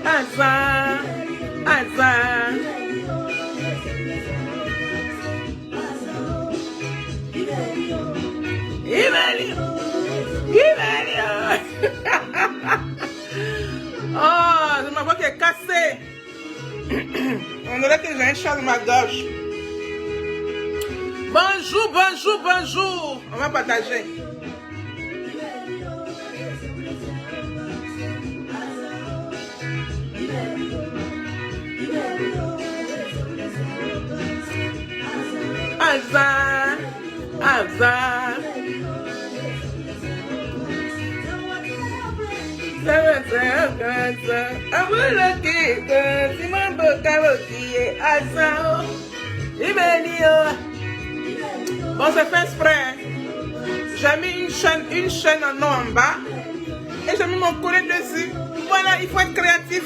Azar, azar. Oh, ma voix qui est cassée. On dirait que j'ai un chat dans ma gorge. Bonjour, bonjour, bonjour. On va partager. Azar, azar. Bon, c'est fait exprès. J'ai mis une chaîne en or en bas et j'ai mis mon collet dessus. Voilà, il faut être créatif.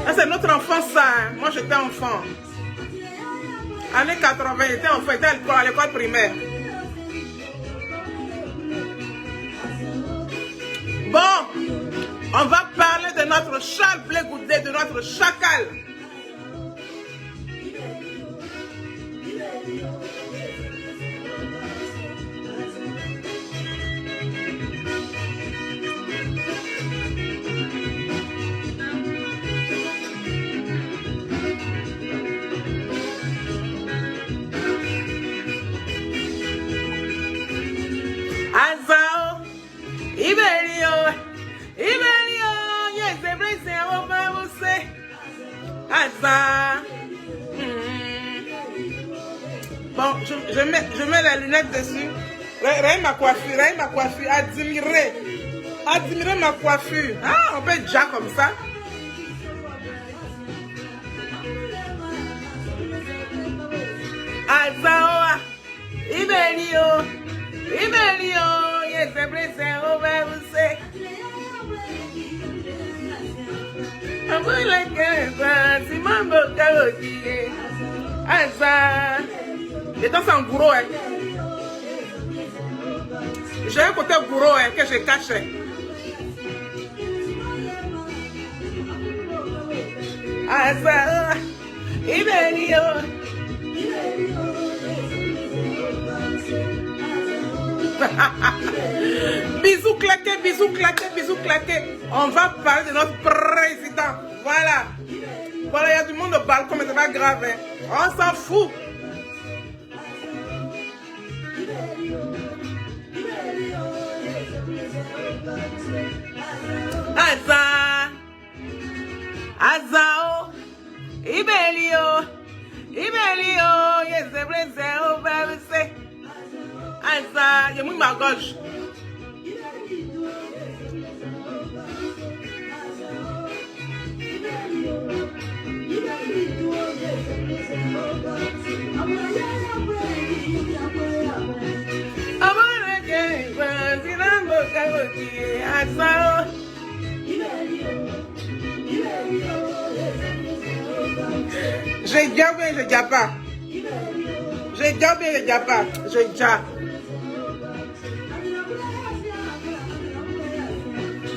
Ah, c'est notre enfance, ça. Moi, j'étais enfant. Années 80, j'étais enfant, j'étais à l'école primaire. Bon, on va parler de notre Charles Blé Goudé, de notre chacal. Azao, Ibelio, yes, everything over vous say. Azao. Bon, je mets la lunette dessus. Regardez ma coiffure, admirez ma coiffure. Ah, on peut être déjà comme ça. Azao, Ibelio, yes, everything over vous say. I'm like a si mambo karaoke. Azar. Et dans un gourou, hein. J'ai un côté gourou, hein, que je cache. Azar. Ibelio. Bisous claqués, bisous claqués, bisous claqués. On va parler de notre président. Voilà. Voilà, il y a du monde au balcon, mais c'est pas grave. Hein. On s'en fout. Azar. Azao. Ibelio. Yes, everything over say. Azar, j'ai mis ma gorge. J'ai déjà bien, j'ai déjà pas. J'ai déjà bien, j'ai déjà pas. J'ai déjà.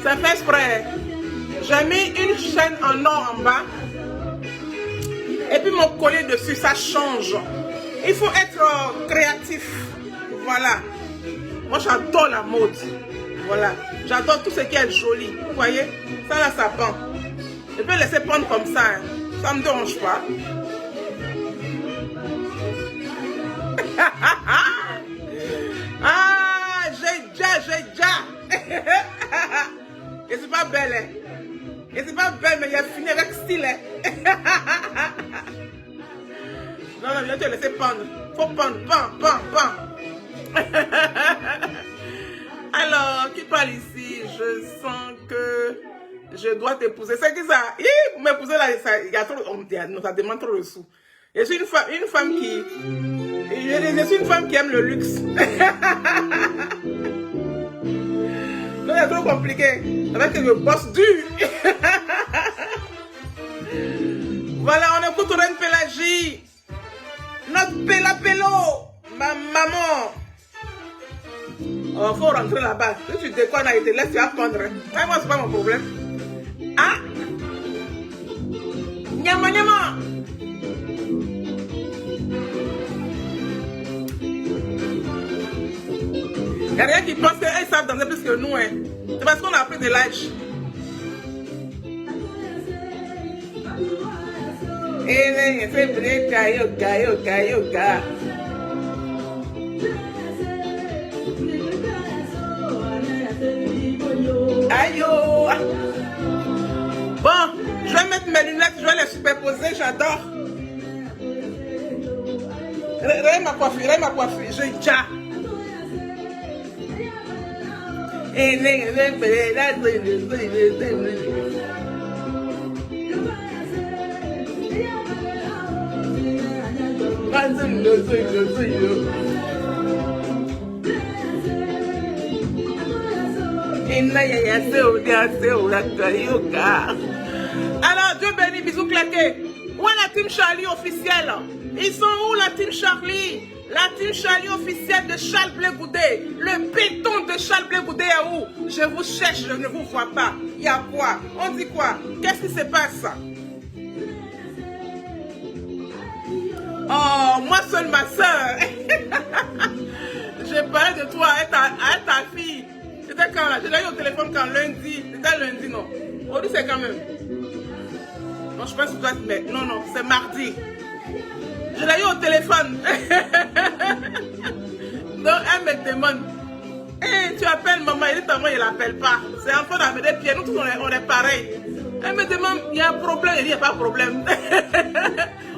Ça fait exprès. J'ai mis une chaîne en or en bas. Et puis mon collier dessus, ça change. Il faut être créatif. Voilà. Moi, j'adore la mode. Voilà. J'adore tout ce qui est joli. Vous voyez? Ça là, ça pend. Je peux laisser prendre comme ça. Hein. Ça ne me dérange pas. Ah, j'ai déjà. Et c'est pas belle, hein. Et c'est pas belle, mais il a fini avec style, hein. Non, je vais te laisser pendre. Faut pendre, pan. Alors, qui parle ici? Je sens que je dois t'épouser. C'est qui ça? Pour m'épouser là, ça demande trop de sous. Je suis une femme qui aime le luxe. Non, c'est trop compliqué. C'est vrai que je bosse dur. Reine Pélagie. Notre Péla-Pélo. Ma maman. Oh, faut rentrer là-bas. Si tu déconnes, il te laisse, tu vas prendre. Ah, moi, c'est pas mon problème. Ah. Nyama, nyama. Il n'y a rien qui pense qu'ils savent danser plus que nous. Hein. C'est parce qu'on a pris de l'âge. Aïe. Bon, je vais mettre mes lunettes, je vais les superposer, j'adore. Regarde ma coiffure, je déjà. Alors, Dieu béni, bisous claqués. Où est la team Charlie officielle? Ils sont où la team Charlie? La team Charlie officielle de Charles Blé Goudé. Le béton de Charles Blé Goudé est où? Je vous cherche, je ne vous vois pas. Il y a quoi? On dit quoi? Qu'est-ce qui se passe? Oh, moi seule ma soeur. Je parlais de toi à ta fille. C'était quand là? Je l'ai eu au téléphone quand lundi. C'était lundi, non? Aujourd'hui, c'est quand même. Non, je pense que ça doit être. Mais non, c'est mardi. Je l'ai eu au téléphone. Donc, elle me demande. Hey, tu appelles maman. Elle dit, maman, il ne l'appelle pas. C'est un peu dans mes pieds. Nous tous, on est pareils. Elle me demande, il y a un problème. Elle dit, il n'y a pas de problème.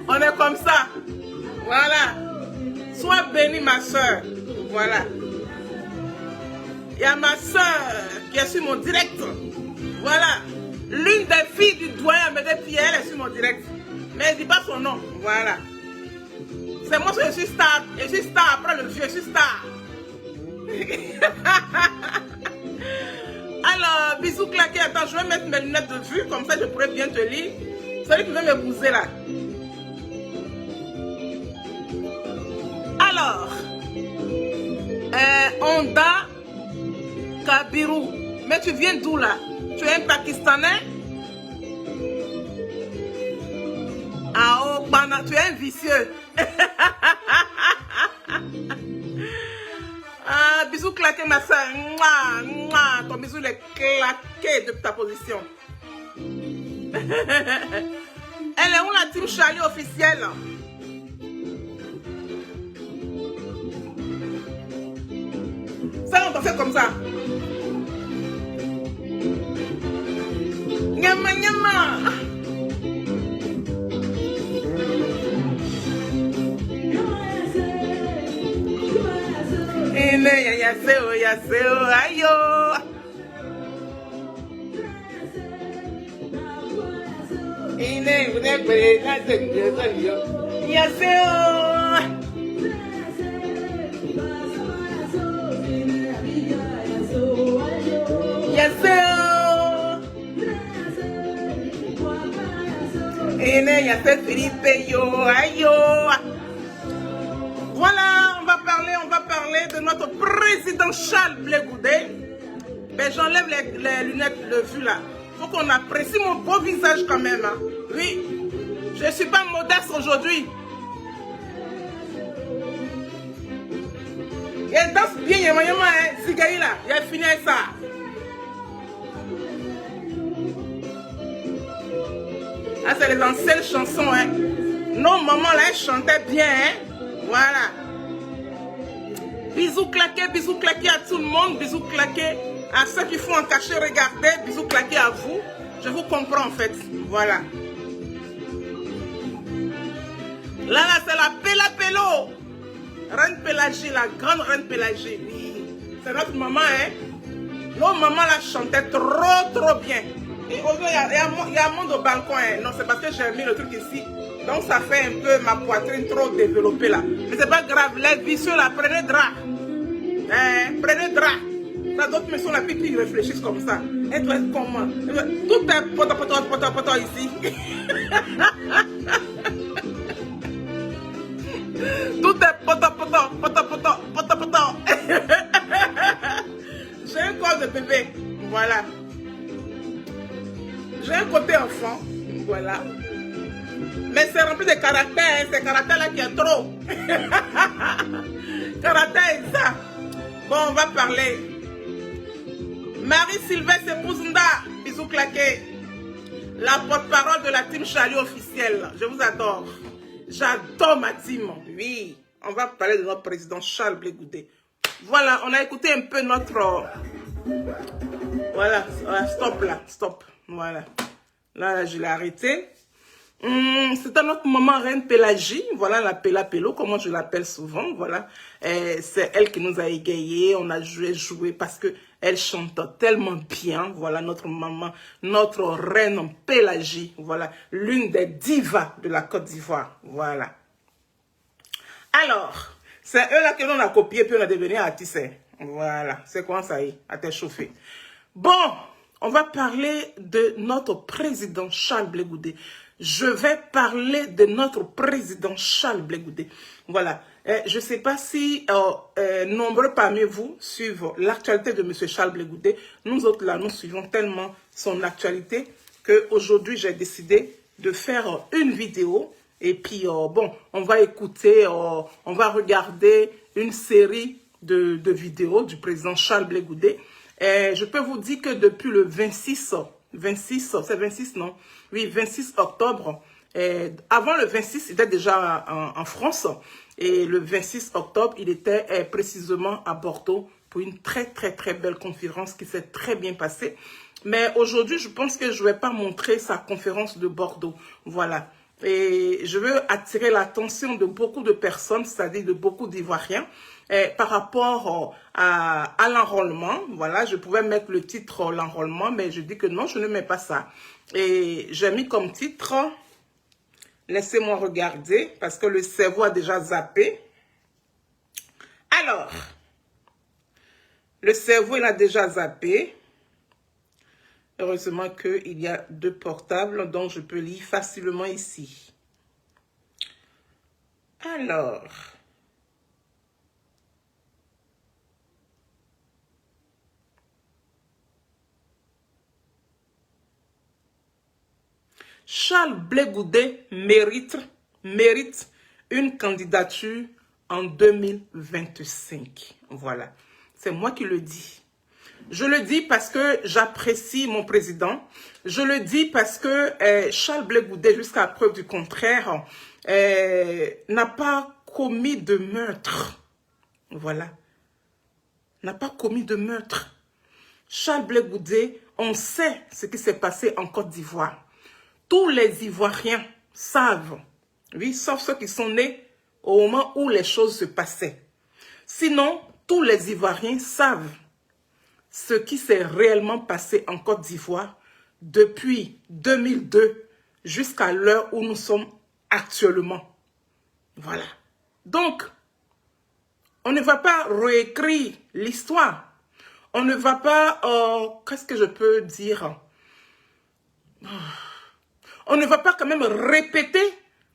On est comme ça. Voilà. Sois bénie, ma soeur. Voilà. Il y a ma soeur qui est sur mon direct. Voilà. L'une des filles du doyen Amédée Pierre, elle est sur mon direct. Mais elle ne dit pas son nom. Voilà. C'est moi que je suis star. Je suis star. Après le vieux, je suis star. Alors, bisous claqués. Attends, je vais mettre mes lunettes de vue. Comme ça, je pourrais bien te lire. Celui qui veut m'épouser là. Alors, Honda Kabirou. Mais tu viens d'où là? Tu es un Pakistanais? Ah oh, tu es un vicieux. Ah, bisous claqués ma soeur. Ton bisou il est claqué de ta position. Elle est où la team Charlie officielle? Ça, on fait comme ça. Nyama, nyama. Yaseo, ayo. Yaseo. Voilà, on va parler de notre président Charles Blé Goudé. Mais j'enlève les lunettes de vue là. Faut qu'on apprécie mon beau visage quand même. Hein. Oui, je ne suis pas modeste aujourd'hui. Elle danse bien, yama, hein, Sigaï là. Il a fini avec ça. Ah, c'est les anciennes chansons, hein. Nos mamans là, elles chantaient bien, hein. Voilà. Bisous claqués à tout le monde. Bisous claqués à ceux qui font en cachet regarder. Bisous claqués à vous. Je vous comprends en fait. Voilà. Là, c'est la Péla-Pélo. Reine Pélagie, la grande Reine Pélagie. Oui. C'est notre maman, hein. Nos mamans là chantaient trop bien. Il y a un monde au balcon. Hein. Non, c'est parce que j'ai mis le truc ici. Donc ça fait un peu ma poitrine trop développée là. Mais c'est pas grave. Les vicieux là, prenez drap. Prenez drap. Ça d'autres me sont là, puis ils réfléchissent comme ça. Et toi, comment? Tout est poto ici. Voilà. Mais c'est rempli de caractère, hein. C'est caractère-là qui est trop. Caractère est ça. Bon, on va parler. Marie-Sylvestre Pouzunda, bisous claqués. La porte-parole de la team Charlie officielle. Je vous adore. J'adore ma team. Oui. On va parler de notre président Charles Blé Goudé. Voilà, on a écouté un peu notre... Voilà, stop là, stop. Voilà. Là, je l'ai arrêté. C'était notre maman Reine Pélagie, voilà la Péla Pélo, comment je l'appelle souvent, voilà. C'est elle qui nous a égayés, on a joué parce que elle chante tellement bien, voilà notre maman, notre Reine Pélagie, voilà, l'une des divas de la Côte d'Ivoire, voilà. Alors, c'est eux là que l'on a copié puis on a devenu artiste, voilà, c'est comment ça y est, à t'échauffer. Bon, on va parler de notre président Charles Blé Goudé. Je vais parler de notre président Charles Blé Goudé. Voilà. Je ne sais pas si nombreux parmi vous suivent l'actualité de M. Charles Blé Goudé. Nous autres là, nous suivons tellement son actualité qu'aujourd'hui, j'ai décidé de faire une vidéo. Et puis, bon, on va écouter, on va regarder une série de vidéos du président Charles Blé Goudé. Je peux vous dire que depuis le 26, c'est 26 non? Oui, 26 octobre. Avant le 26, il était déjà en France. Et le 26 octobre, il était précisément à Bordeaux pour une très belle conférence qui s'est très bien passée. Mais aujourd'hui, je pense que je ne vais pas montrer sa conférence de Bordeaux. Voilà. Et je veux attirer l'attention de beaucoup de personnes, c'est-à-dire de beaucoup d'Ivoiriens, par rapport à l'enrôlement. Voilà, je pouvais mettre le titre l'enrôlement, mais je dis que non, je ne mets pas ça. Et j'ai mis comme titre, laissez-moi regarder, parce que le cerveau a déjà zappé. Alors, le cerveau, il a déjà zappé. Heureusement qu'il y a deux portables, donc je peux lire facilement ici. Alors, Charles Blé Goudé mérite une candidature en 2025. Voilà, c'est moi qui le dis. Je le dis parce que j'apprécie mon président. Je le dis parce que Charles Blé Goudé, jusqu'à preuve du contraire, n'a pas commis de meurtre. Voilà. N'a pas commis de meurtre. Charles Blé Goudé, on sait ce qui s'est passé en Côte d'Ivoire. Tous les Ivoiriens savent, oui, sauf ceux qui sont nés au moment où les choses se passaient. Sinon, tous les Ivoiriens savent ce qui s'est réellement passé en Côte d'Ivoire depuis 2002 jusqu'à l'heure où nous sommes actuellement. Voilà. Donc, on ne va pas réécrire l'histoire. On ne va pas, qu'est-ce que je peux dire? On ne va pas quand même répéter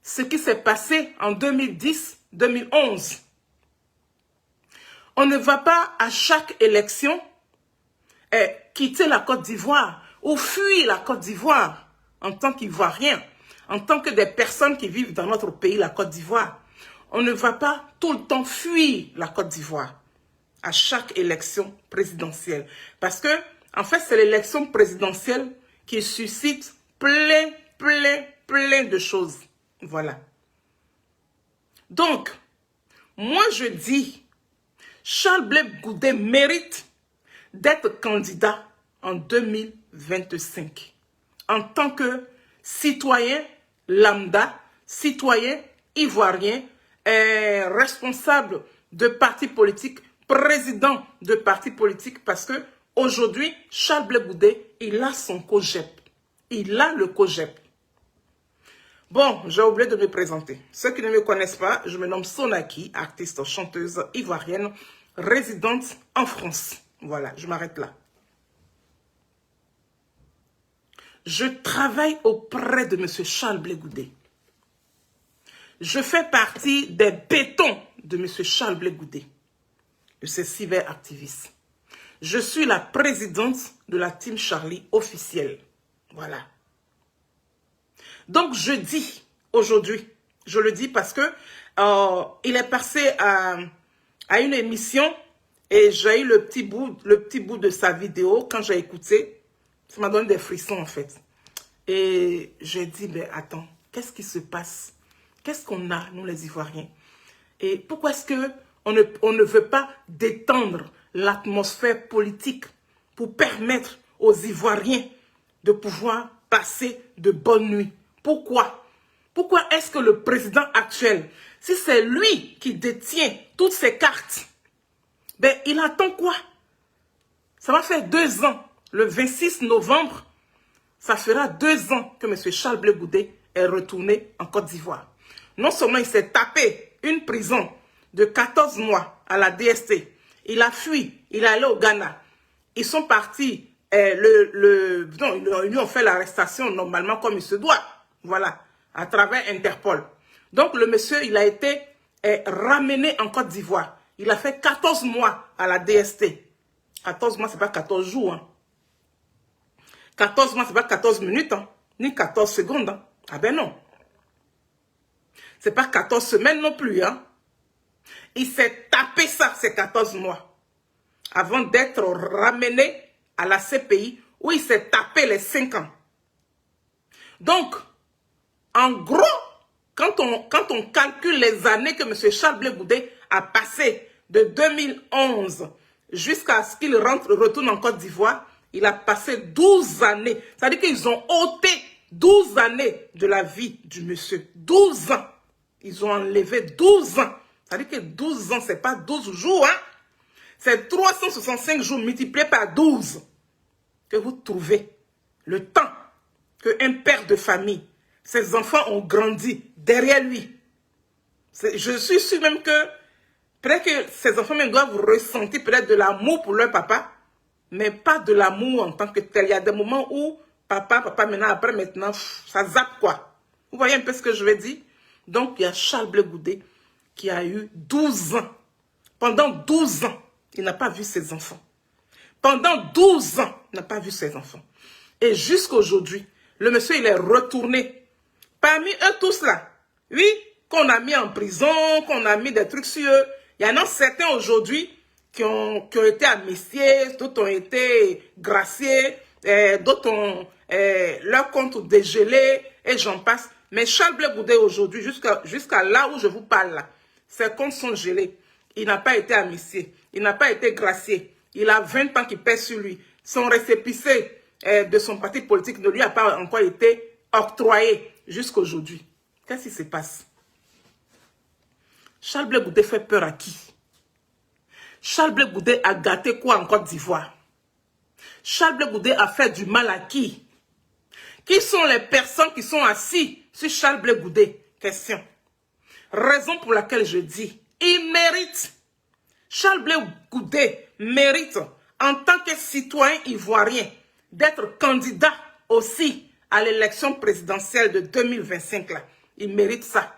ce qui s'est passé en 2010-2011. On ne va pas à chaque élection quitter la Côte d'Ivoire ou fuir la Côte d'Ivoire en tant qu'Ivoirien, en tant que des personnes qui vivent dans notre pays, la Côte d'Ivoire. On ne va pas tout le temps fuir la Côte d'Ivoire à chaque élection présidentielle. Parce que, en fait, c'est l'élection présidentielle qui suscite plein de choses. Voilà. Donc, moi je dis, Charles Blé Goudé mérite d'être candidat en 2025 en tant que citoyen lambda, citoyen ivoirien, responsable de partis politiques, président de partis politiques, parce que aujourd'hui, Charles Blé Goudé, il a son COJEP. Il a le COJEP. Bon, j'ai oublié de me présenter. Ceux qui ne me connaissent pas, je me nomme Sonaki, artiste, chanteuse ivoirienne, résidente en France. Voilà, je m'arrête là. Je travaille auprès de M. Charles Blé Goudé. Je fais partie des bétons de M. Charles Blé Goudé, de ces cyberactivistes. Je suis la présidente de la team Charlie officielle. Voilà. Donc, je dis aujourd'hui, je le dis parce que il est passé à une émission et j'ai eu le petit bout de sa vidéo. Quand j'ai écouté, ça m'a donné des frissons en fait. Et j'ai dit, mais attends, qu'est-ce qui se passe? Qu'est-ce qu'on a, nous les Ivoiriens? Et pourquoi est-ce qu'on ne veut pas détendre l'atmosphère politique pour permettre aux Ivoiriens de pouvoir passer de bonnes nuits? Pourquoi? Pourquoi est-ce que le président actuel, si c'est lui qui détient toutes ces cartes, ben il attend quoi? Ça va faire 2 ans, le 26 novembre, ça fera 2 ans que M. Charles Blé Goudé est retourné en Côte d'Ivoire. Non seulement il s'est tapé une prison de 14 mois à la DST, il a fui, il est allé au Ghana. Ils sont partis, ils lui ont fait l'arrestation normalement comme il se doit, voilà, à travers Interpol. Donc le monsieur, il a été ramené en Côte d'Ivoire. Il a fait 14 mois à la DST. 14 mois, c'est pas 14 jours. Hein. 14 mois, c'est pas 14 minutes, hein, ni 14 secondes. Hein. Ah ben non. C'est pas 14 semaines non plus. Hein. Il s'est tapé ça, ces 14 mois, avant d'être ramené à la CPI, où il s'est tapé les 5 ans. Donc, en gros, quand on calcule les années que M. Charles Blé Goudé a passé de 2011 jusqu'à ce qu'il retourne en Côte d'Ivoire, il a passé 12 années. C'est-à-dire qu'ils ont ôté 12 années de la vie du monsieur. 12 ans. Ils ont enlevé 12 ans. C'est-à-dire que 12 ans, ce n'est pas 12 jours. Hein? C'est 365 jours multipliés par 12 que vous trouvez le temps qu'un père de famille, ses enfants ont grandi derrière lui. Je suis sûr même que peut-être que ses enfants même doivent ressentir peut-être de l'amour pour leur papa, mais pas de l'amour en tant que tel. Il y a des moments où papa, maintenant, ça zappe quoi. Vous voyez un peu ce que je veux dire? Donc, il y a Charles Blé Goudé qui a eu 12 ans. Pendant 12 ans, il n'a pas vu ses enfants. Pendant 12 ans, il n'a pas vu ses enfants. Et jusqu'à aujourd'hui, le monsieur, il est retourné. Parmi eux tous là, oui, qu'on a mis en prison, qu'on a mis des trucs sur eux. Il y en a certains aujourd'hui qui ont été amnistiés, d'autres ont été graciés, d'autres ont leur compte dégelé, et j'en passe. Mais Charles Blé Goudé aujourd'hui, jusqu'à là où je vous parle là, ses comptes sont gelés. Il n'a pas été amnistié, il n'a pas été gracié. Il a 20 ans qu'il pèse sur lui. Son récépissé de son parti politique ne lui a pas encore été octroyé jusqu'à aujourd'hui. Qu'est-ce qui se passe? Charles Blé Goudé fait peur à qui? Charles Blé Goudé a gâté quoi en Côte d'Ivoire? Charles Blé Goudé a fait du mal à qui? Qui sont les personnes qui sont assises sur Charles Blé Goudé? Question. Raison pour laquelle je dis, il mérite. Charles Blé Goudé mérite, en tant que citoyen ivoirien, d'être candidat aussi à l'élection présidentielle de 2025. Là. Il mérite ça.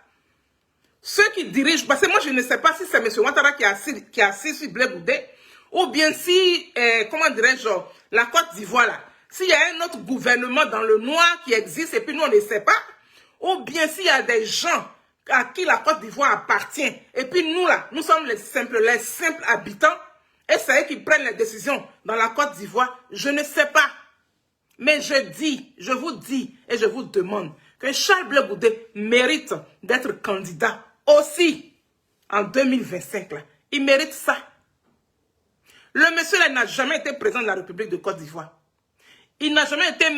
Ceux qui dirigent, parce que moi je ne sais pas si c'est M. Ouattara qui est assis sur Blé Goudé, ou bien si, comment dirais-je, la Côte d'Ivoire là, s'il y a un autre gouvernement dans le noir qui existe et puis nous on ne sait pas, ou bien s'il y a des gens à qui la Côte d'Ivoire appartient, et puis nous là, nous sommes les simples habitants, et c'est eux qui prennent les décisions dans la Côte d'Ivoire, je ne sais pas. Mais je vous dis et je vous demande que Charles Blé Goudé mérite d'être candidat aussi en 2025. Là. Il mérite ça. Le monsieur là n'a jamais été président de la République de Côte d'Ivoire. Il n'a jamais été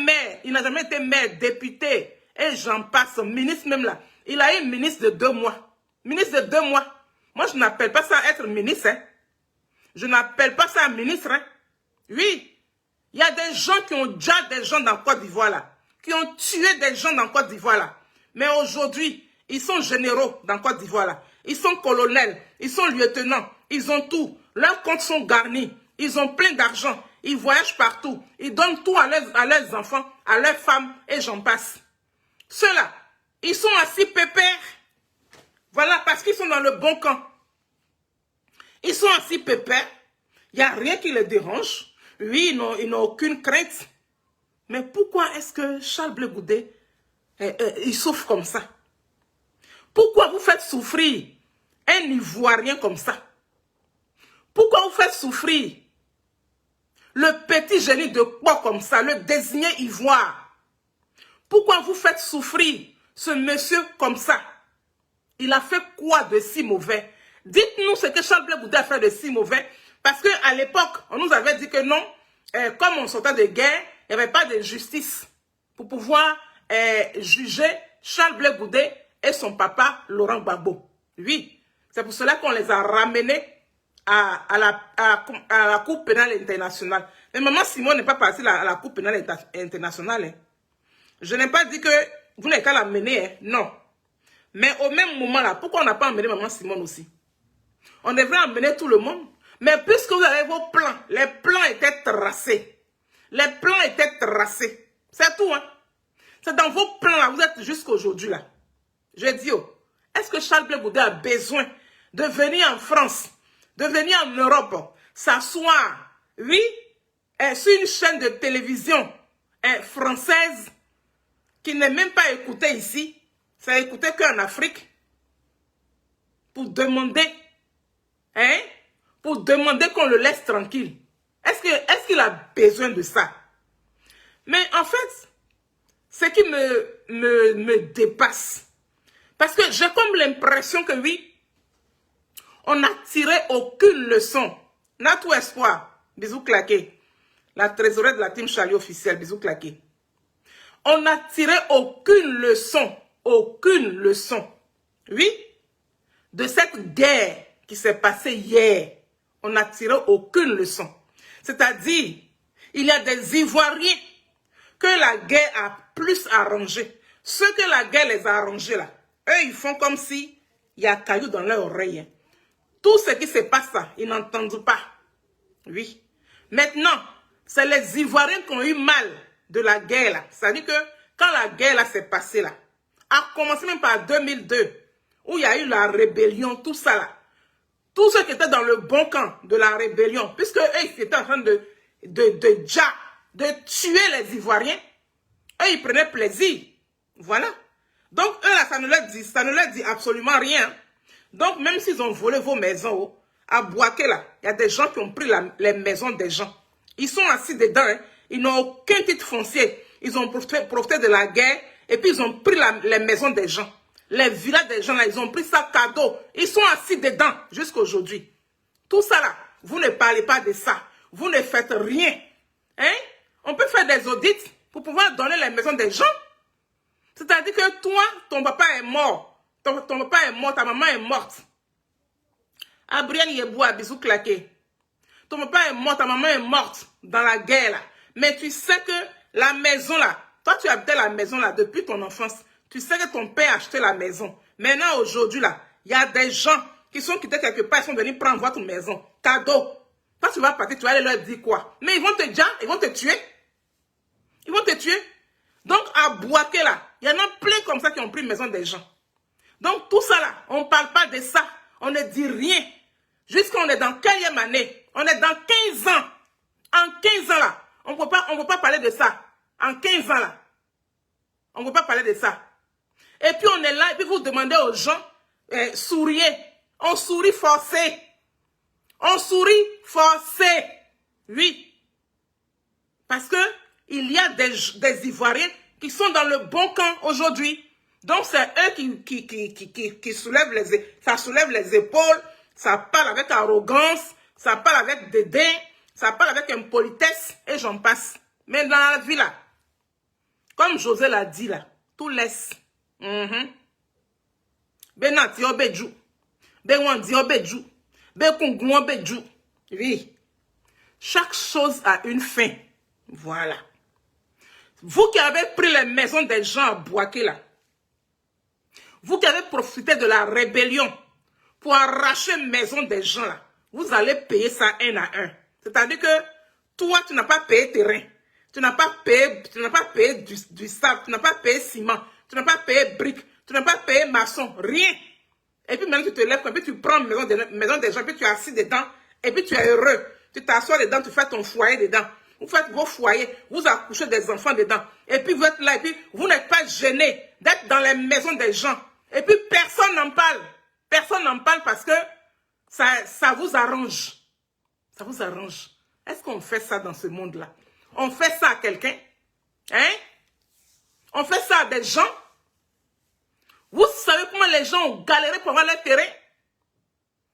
maire, député, et j'en passe, ministre même là. Il a été ministre de 2 mois. Ministre de 2 mois. Moi, je n'appelle pas ça être ministre. Hein. Je n'appelle pas ça ministre. Hein. Oui. Il y a des gens qui ont déjà des gens dans Côte d'Ivoire là. Qui ont tué des gens dans Côte d'Ivoire là. Mais aujourd'hui, ils sont généraux dans Côte d'Ivoire là. Ils sont colonels. Ils sont lieutenants. Ils ont tout. Leurs comptes sont garnis. Ils ont plein d'argent. Ils voyagent partout. Ils donnent tout à leurs enfants, à leurs femmes et j'en passe. Ceux-là, ils sont assis pépères. Voilà, parce qu'ils sont dans le bon camp. Ils sont assis pépères. Il n'y a rien qui les dérange. Oui, ils n'ont aucune crainte. Mais pourquoi est-ce que Charles Blé Goudé il souffre comme ça? Pourquoi vous faites souffrir un Ivoirien comme ça? Pourquoi vous faites souffrir le petit génie de quoi comme ça, le désigné ivoire? Pourquoi vous faites souffrir ce monsieur comme ça? Il a fait quoi de si mauvais? Dites-nous ce que Charles Blé Goudé a fait de si mauvais. Parce qu'à l'époque, on nous avait dit que non, comme on sortait de guerre, il n'y avait pas de justice pour pouvoir juger Charles Blé Goudé et son papa Laurent Gbagbo. Oui, c'est pour cela qu'on les a ramenés à la Cour pénale internationale. Mais maman Simon n'est pas partie à la Cour pénale internationale. Hein. Je n'ai pas dit que vous n'avez qu'à la mener, hein. Non. Mais au même moment là, pourquoi on n'a pas emmené maman Simon aussi? On devrait emmener tout le monde. Mais puisque vous avez vos plans, les plans étaient tracés. Les plans étaient tracés. C'est tout, hein. C'est dans vos plans là, vous êtes jusqu'à aujourd'hui là. Je dis, oh, est-ce que Charles Blé Goudé a besoin de venir en France, de venir en Europe, s'asseoir, oui, sur une chaîne de télévision française qui n'est même pas écoutée ici, c'est écouté qu'en Afrique, pour demander, hein, pour demander qu'on le laisse tranquille? Est-ce qu'il a besoin de ça? Mais en fait, ce qui me dépasse, parce que j'ai comme l'impression que oui, on n'a tiré aucune leçon. Natou Espoir, bisous claqués. La trésorière de la team Charlie officielle, bisous claqués. On n'a tiré aucune leçon, oui, de cette guerre qui s'est passée hier. On n'a tiré aucune leçon. C'est-à-dire, il y a des Ivoiriens que la guerre a plus arrangé. Ceux que la guerre les a arrangés là, eux, ils font comme si il y a caillou dans leur oreille. Tout ce qui se passe là, ils n'entendent pas. Oui. Maintenant, c'est les Ivoiriens qui ont eu mal de la guerre là. C'est-à-dire que quand la guerre là s'est passée là, a commencé même par 2002, où il y a eu la rébellion, tout ça là. Tous ceux qui étaient dans le bon camp de la rébellion, puisque eux, ils étaient en train de tuer les Ivoiriens, eux, ils prenaient plaisir. Voilà. Donc, eux, là, ça ne leur dit absolument rien. Donc, même s'ils ont volé vos maisons, à Bouaké, là, il y a des gens qui ont pris les maisons des gens. Ils sont assis dedans, hein. Ils n'ont aucun titre foncier. Ils ont profité de la guerre et puis ils ont pris les maisons des gens. Les villas des gens, là, ils ont pris ça cadeau. Ils sont assis dedans jusqu'à aujourd'hui. Tout ça, là, vous ne parlez pas de ça. Vous ne faites rien. Hein? On peut faire des audits pour pouvoir donner les maisons des gens. C'est-à-dire que toi, ton papa est mort. Ton papa est mort, ta maman est morte. Abriane Yeboua, bisous claqués. Ton papa est mort, ta maman est morte dans la guerre, là. Mais tu sais que la maison, là, toi, tu habitais la maison, là, depuis ton enfance. Tu sais que ton père a acheté la maison. Maintenant, aujourd'hui, là, il y a des gens qui sont quittés quelque part, ils sont venus prendre votre maison. Cadeau. Toi, tu vas partir, tu vas aller leur dire quoi? Mais ils vont te dire, ils vont te tuer. Ils vont te tuer. Donc, à Bouaké, là, il y en a plein comme ça qui ont pris maison des gens. Donc, tout ça, là, on ne parle pas de ça. On ne dit rien. Jusqu'on est dans quelle année? On est dans 15 ans. En 15 ans, là, on ne peut pas parler de ça. En 15 ans, là, on ne peut pas parler de ça. Et puis, on est là, et puis vous demandez aux gens, souriez. On sourit forcé. On sourit forcé. Oui. Parce que il y a des Ivoiriens qui sont dans le bon camp aujourd'hui. Donc, c'est eux qui soulèvent ça soulève les épaules, ça parle avec arrogance, ça parle avec dédain, ça parle avec impolitesse, et j'en passe. Mais dans la vie, là, comme José l'a dit, là, tout laisse. Benati obedjou. Benwandi obedjou. Bekungu obedjou. Oui. Chaque chose a une fin. Voilà. Vous qui avez pris les maisons des gens à Bouaké, là, vous qui avez profité de la rébellion pour arracher les maisons des gens, là, vous allez payer ça un à un. C'est-à-dire que toi, tu n'as pas payé terrain. Tu n'as pas payé du sable, tu n'as pas payé ciment, tu n'as pas payé brique, tu n'as pas payé maçon, rien. Et puis maintenant tu te lèves, et puis tu prends maison des gens, et puis tu es assis dedans, et puis tu es heureux. Tu t'assois dedans, tu fais ton foyer dedans. vous faites vos foyers, vous accouchez des enfants dedans. Et puis vous êtes là, et puis vous n'êtes pas gêné d'être dans les maisons des gens. Et puis personne n'en parle. Personne n'en parle parce que ça vous arrange. Ça vous arrange. Est-ce qu'on fait ça dans ce monde-là? On fait ça à quelqu'un? Hein? On fait ça à des gens? Vous savez comment les gens ont galéré pour avoir leur terrain?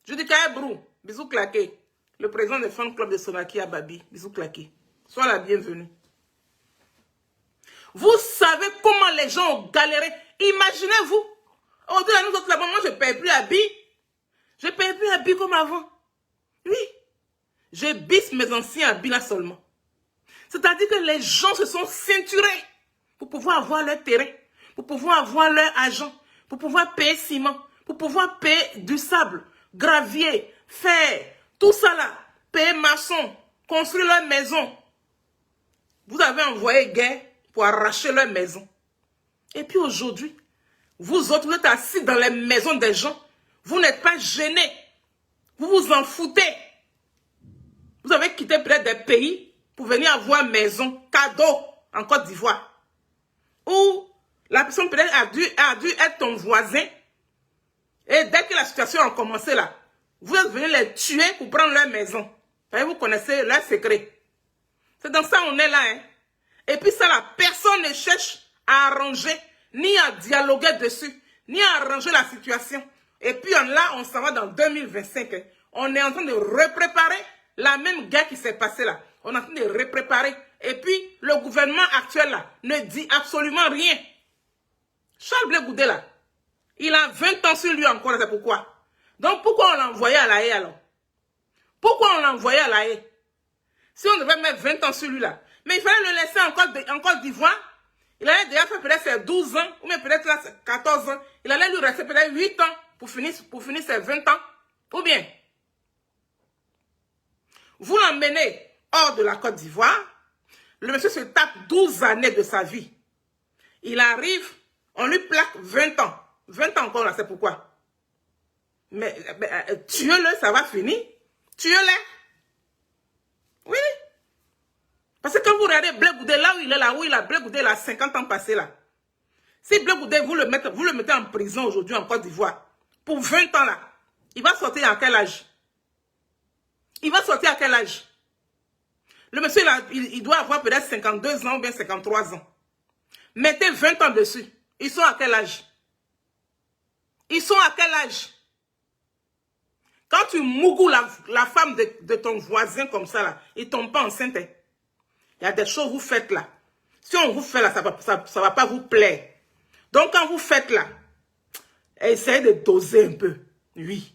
Je dis Kaebrou, bisous claqués. Le président des fan club de Sonaki à Babi, bisous claqués. Sois la bienvenue. Vous savez comment les gens ont galéré? Imaginez-vous. Aujourd'hui, nous autres là-bas, moi je ne paye plus habits. Je ne paye plus habits comme avant. Oui. Je bisse mes anciens habits là seulement. C'est-à-dire que les gens se sont ceinturés pour pouvoir avoir leur terrain, pour pouvoir avoir leur argent, pour pouvoir payer ciment, pour pouvoir payer du sable, gravier, fer, tout ça là, payer maçon, construire leur maison. Vous avez envoyé guerre pour arracher leur maison. Et puis aujourd'hui, vous autres, vous êtes assis dans les maisons des gens, vous n'êtes pas gênés, vous vous en foutez. Vous avez quitté peut-être des pays pour venir avoir maison, cadeau en Côte d'Ivoire. Ou la personne peut-être a dû être ton voisin. Et dès que la situation a commencé là, vous êtes venus les tuer pour prendre leur maison. Vous connaissez leur secret. C'est dans ça on est là. Hein? Et puis ça là, personne ne cherche à arranger, ni à dialoguer dessus, ni à arranger la situation. Et puis là, on s'en va dans 2025. Hein? On est en train de repréparer la même guerre qui s'est passée là. On est en train de repréparer. Et puis, le gouvernement actuel là ne dit absolument rien. Charles Blé Goudé là, il a 20 ans sur lui encore, c'est pourquoi. Donc, pourquoi on l'a envoyé à la haie alors? Pourquoi on l'a envoyé à la haie? Si on devait mettre 20 ans sur lui là. Mais il fallait le laisser en Côte d'Ivoire. Il allait déjà faire peut-être ses 12 ans, ou même peut-être 14 ans. Il allait lui rester peut-être 8 ans pour finir ses 20 ans. Ou bien, vous l'emmenez hors de la Côte d'Ivoire, le monsieur se tape 12 années de sa vie. Il arrive, on lui plaque 20 ans. 20 ans encore là, c'est pourquoi. Mais tuez-le, ça va finir. Tuez-le. Oui. Parce que quand vous regardez Blé Goudé, là où il est, là où il a Blé Goudé, il a 50 ans passé là. Si Blé Goudé, vous le mettez en prison aujourd'hui en Côte d'Ivoire, pour 20 ans là, il va sortir à quel âge? Il va sortir à quel âge? Le monsieur, il doit avoir peut-être 52 ans ou bien 53 ans. Mettez 20 ans dessus. Ils sont à quel âge? Ils sont à quel âge? Quand tu mougoues la femme de ton voisin comme ça, là, il ne tombe pas enceinte. Hein. Il y a des choses que vous faites là. Si on vous fait là, ça ne va pas vous plaire. Donc quand vous faites là, essayez de doser un peu. Oui.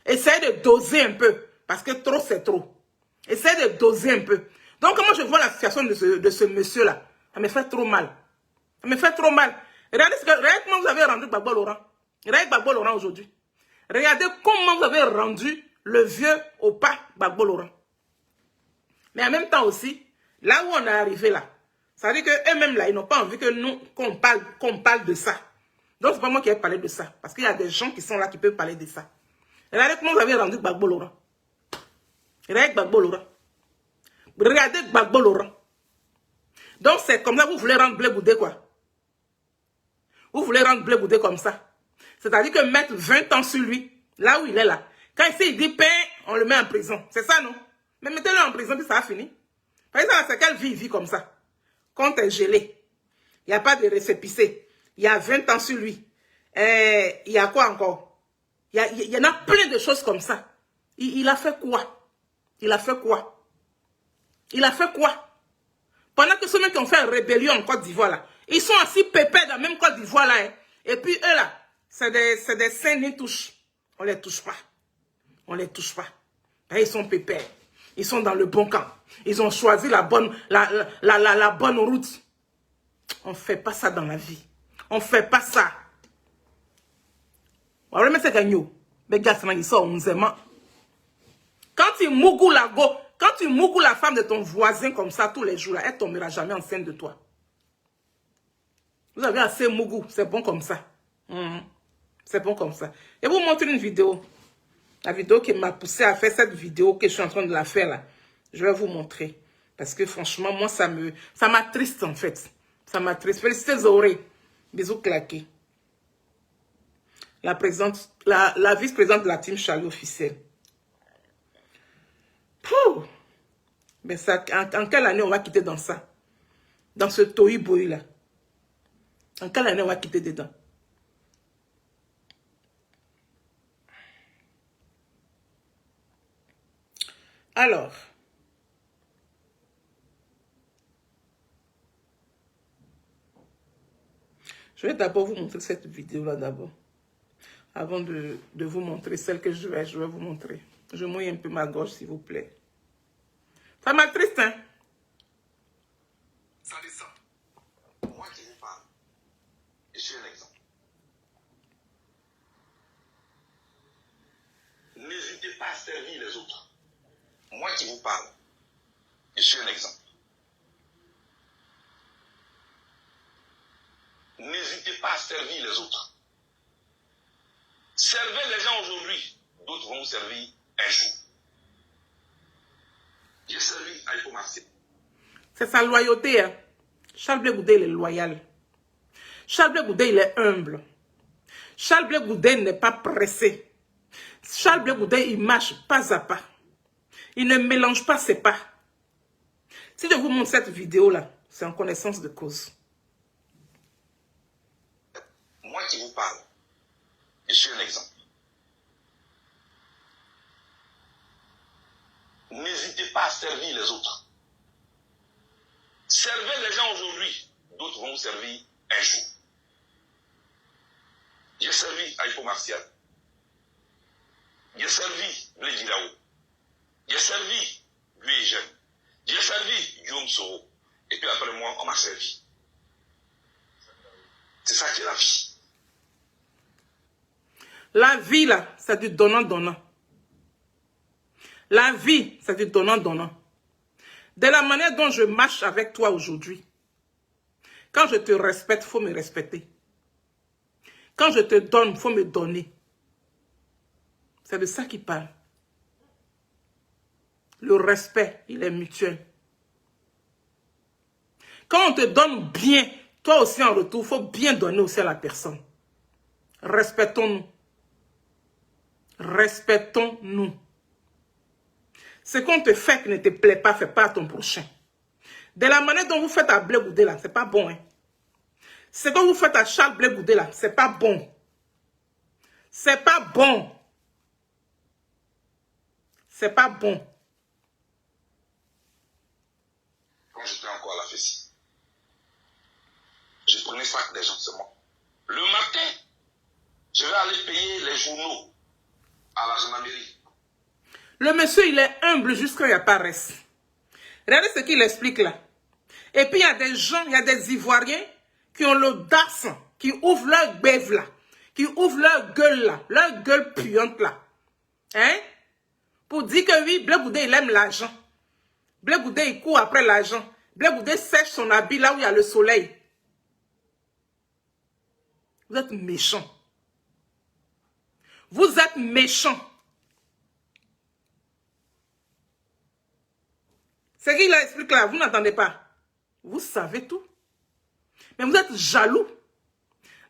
Essayez de doser un peu. Parce que trop, c'est trop. Essayez de doser un peu. Donc, moi, je vois la situation de ce monsieur-là. Ça me fait trop mal. Ça me fait trop mal. Regardez comment vous avez rendu Gbagbo Laurent. Regardez Gbagbo Laurent aujourd'hui. Regardez comment vous avez rendu le vieux au pas Gbagbo Laurent. Mais en même temps aussi, là où on est arrivé là, ça veut dire qu'eux-mêmes là, ils n'ont pas envie qu'on parle de ça. Donc, c'est pas moi qui ai parlé de ça. Parce qu'il y a des gens qui sont là qui peuvent parler de ça. Regardez comment vous avez rendu Gbagbo Laurent. Regardez Gbagbo Laurent. Regardez Gbagbo Laurent. Donc c'est comme ça que vous voulez rendre Blé Goudé quoi. Vous voulez rendre Blé Goudé comme ça. C'est-à-dire que mettre 20 ans sur lui, là où il est là. Quand il dit pain, on le met en prison. C'est ça non? Mais mettez-le en prison puis ça a fini. Par exemple, c'est quelle vie il vit comme ça? Compte est gelé. Il n'y a pas de récépissé. Il y a 20 ans sur lui. Il y a quoi encore? Il y en a plein de choses comme ça. Il a fait quoi? Il a fait quoi? Il a fait quoi? Pendant que ceux qui ont fait une rébellion en Côte d'Ivoire, là, ils sont assis pépés dans la même Côte d'Ivoire, là. Hein. Et puis eux, là, c'est des saints qui touchent. On ne les touche pas. On ne les touche pas. Et ils sont pépés. Ils sont dans le bon camp. Ils ont choisi la bonne route. On ne fait pas ça dans la vie. On ne fait pas ça. On va remettre ça gagno. Mais gars, ils sont 11 ans. Quand tu mougoues la femme de ton voisin comme ça tous les jours, là, elle ne tombera jamais enceinte de toi. Vous avez assez mougou, c'est bon comme ça. C'est bon comme ça. Et vous montrer une vidéo. La vidéo qui m'a poussé à faire cette vidéo que je suis en train de la faire là. Je vais vous montrer. Parce que franchement, moi, ça m'attriste en fait. Ça m'attriste. Félicitez Zoré. Bisous claqués. La vice-présidente de la team Charlie officielle. Pouh! Mais ça, en quelle année on va quitter dans ça? Dans ce tohu-bohu là. En quelle année on va quitter dedans? Alors, je vais d'abord vous montrer cette vidéo-là d'abord. Avant de vous montrer celle que je vais vous montrer. Je mouille un peu ma gorge, s'il vous plaît. Ça m'attriste, hein? Ça descend. Moi qui vous parle, je suis un exemple. N'hésitez pas à servir les autres. Moi qui vous parle, je suis un exemple. N'hésitez pas à servir les autres. Servez les gens aujourd'hui, d'autres vont vous servir un jour. J'ai servi à Hypomarché. C'est sa loyauté, hein? Charles Blé Goudé, il est loyal. Charles Blé Goudé, il est humble. Charles Blé Goudé n'est pas pressé. Charles Blé Goudé, il marche pas à pas. Il ne mélange pas ses pas. Si je vous montre cette vidéo-là, c'est en connaissance de cause. Moi qui vous parle, je suis un exemple. N'hésitez pas à servir les autres. Servez les gens aujourd'hui, d'autres vont vous servir un jour. J'ai servi à Hypomarché. J'ai servi Blé Dirao. J'ai servi Guy Jeune. J'ai servi Guillaume Soro. Et puis après moi, on m'a servi. C'est ça qui est la vie. La vie, là, c'est du donnant-donnant. La vie, c'est du donnant-donnant. De la manière dont je marche avec toi aujourd'hui, quand je te respecte, il faut me respecter. Quand je te donne, il faut me donner. C'est de ça qu'il parle. Le respect, il est mutuel. Quand on te donne bien, toi aussi en retour, il faut bien donner aussi à la personne. Respectons-nous. Respectons-nous. Ce qu'on te fait qui ne te plaît pas, fais pas à ton prochain. De la manière dont vous faites à Blé Goudé là, c'est pas bon. Hein? Ce que vous faites à Charles Blé Goudé là, c'est pas bon. C'est pas bon. C'est pas bon. Quand j'étais encore à la Fessie, je prenais ça des gens seulement. Le matin, je vais aller payer les journaux à la gendarmerie. Le monsieur, il est humble jusqu'à il n'y a pas reste. Regardez ce qu'il explique là. Et puis il y a des gens, il y a des Ivoiriens qui ont l'audace, qui ouvrent leur bève là, qui ouvrent leur gueule puante là. Hein? Pour dire que oui, Blé Goudé, il aime l'argent. Blé Goudé, il court après l'argent. Blé Goudé sèche son habit là où il y a le soleil. Vous êtes méchants. Vous êtes méchants. Ce qu'il explique là, vous n'entendez pas. Vous savez tout. Mais vous êtes jaloux.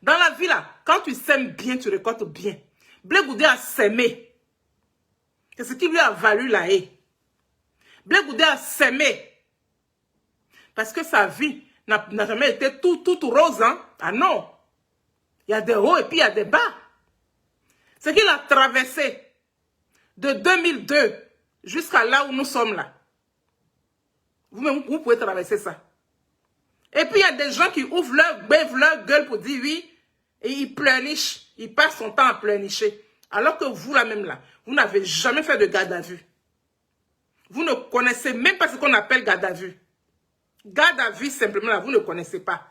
Dans la vie là, quand tu sèmes bien, tu récoltes bien. Blé Goudé a sémé. C'est ce qui lui a valu la haie. Blé Goudé a sémé. Parce que sa vie n'a jamais été tout rose. Hein? Ah non. Il y a des hauts et puis il y a des bas. Ce qu'il a traversé de 2002 jusqu'à là où nous sommes là. Vous-même, vous pouvez traverser ça. Et puis, il y a des gens qui ouvrent leur gueule pour dire oui, et ils pleurnichent. Ils passent son temps à pleurnicher. Alors que vous, là même là, vous n'avez jamais fait de garde à vue. Vous ne connaissez même pas ce qu'on appelle garde à vue. Garde à vue, simplement, là, vous ne connaissez pas.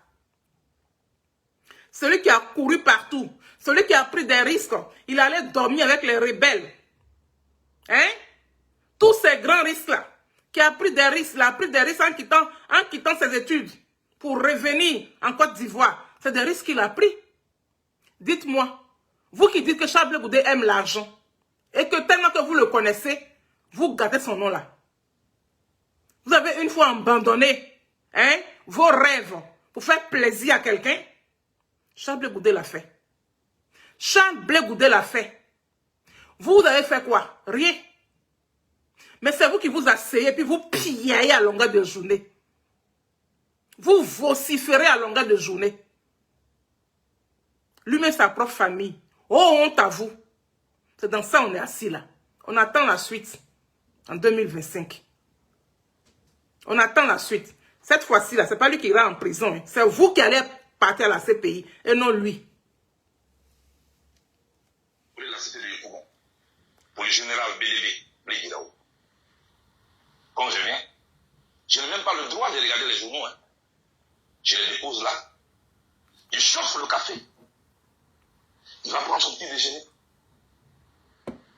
Celui qui a couru partout, celui qui a pris des risques, il allait dormir avec les rebelles. Hein? Tous ces grands risques-là, qui a pris des risques, en quittant ses études pour revenir en Côte d'Ivoire. C'est des risques qu'il a pris. Dites-moi, vous qui dites que Charles Blé Goudé aime l'argent, et que tellement que vous le connaissez, vous gâtez son nom là. Vous avez une fois abandonné vos rêves pour faire plaisir à quelqu'un. Charles Blé Goudé l'a fait. Charles Blé Goudé l'a fait. Vous avez fait quoi? Rien. Mais c'est vous qui vous asseyez puis vous piaillez à longueur de journée. Vous vociférez à longueur de journée. Lui-même sa propre famille. Oh, honte à vous. C'est dans ça on est assis là. On attend la suite en 2025. On attend la suite. Cette fois-ci là, c'est pas lui qui ira en prison. C'est vous qui allez partir à la CPI et non lui. Pour la cité de Yopougon, pour le général Bélébé, Bléguidaou. Quand je viens, je n'ai même pas le droit de regarder les journaux. Je les dépose là. Il chauffe le café. Il va prendre son petit déjeuner.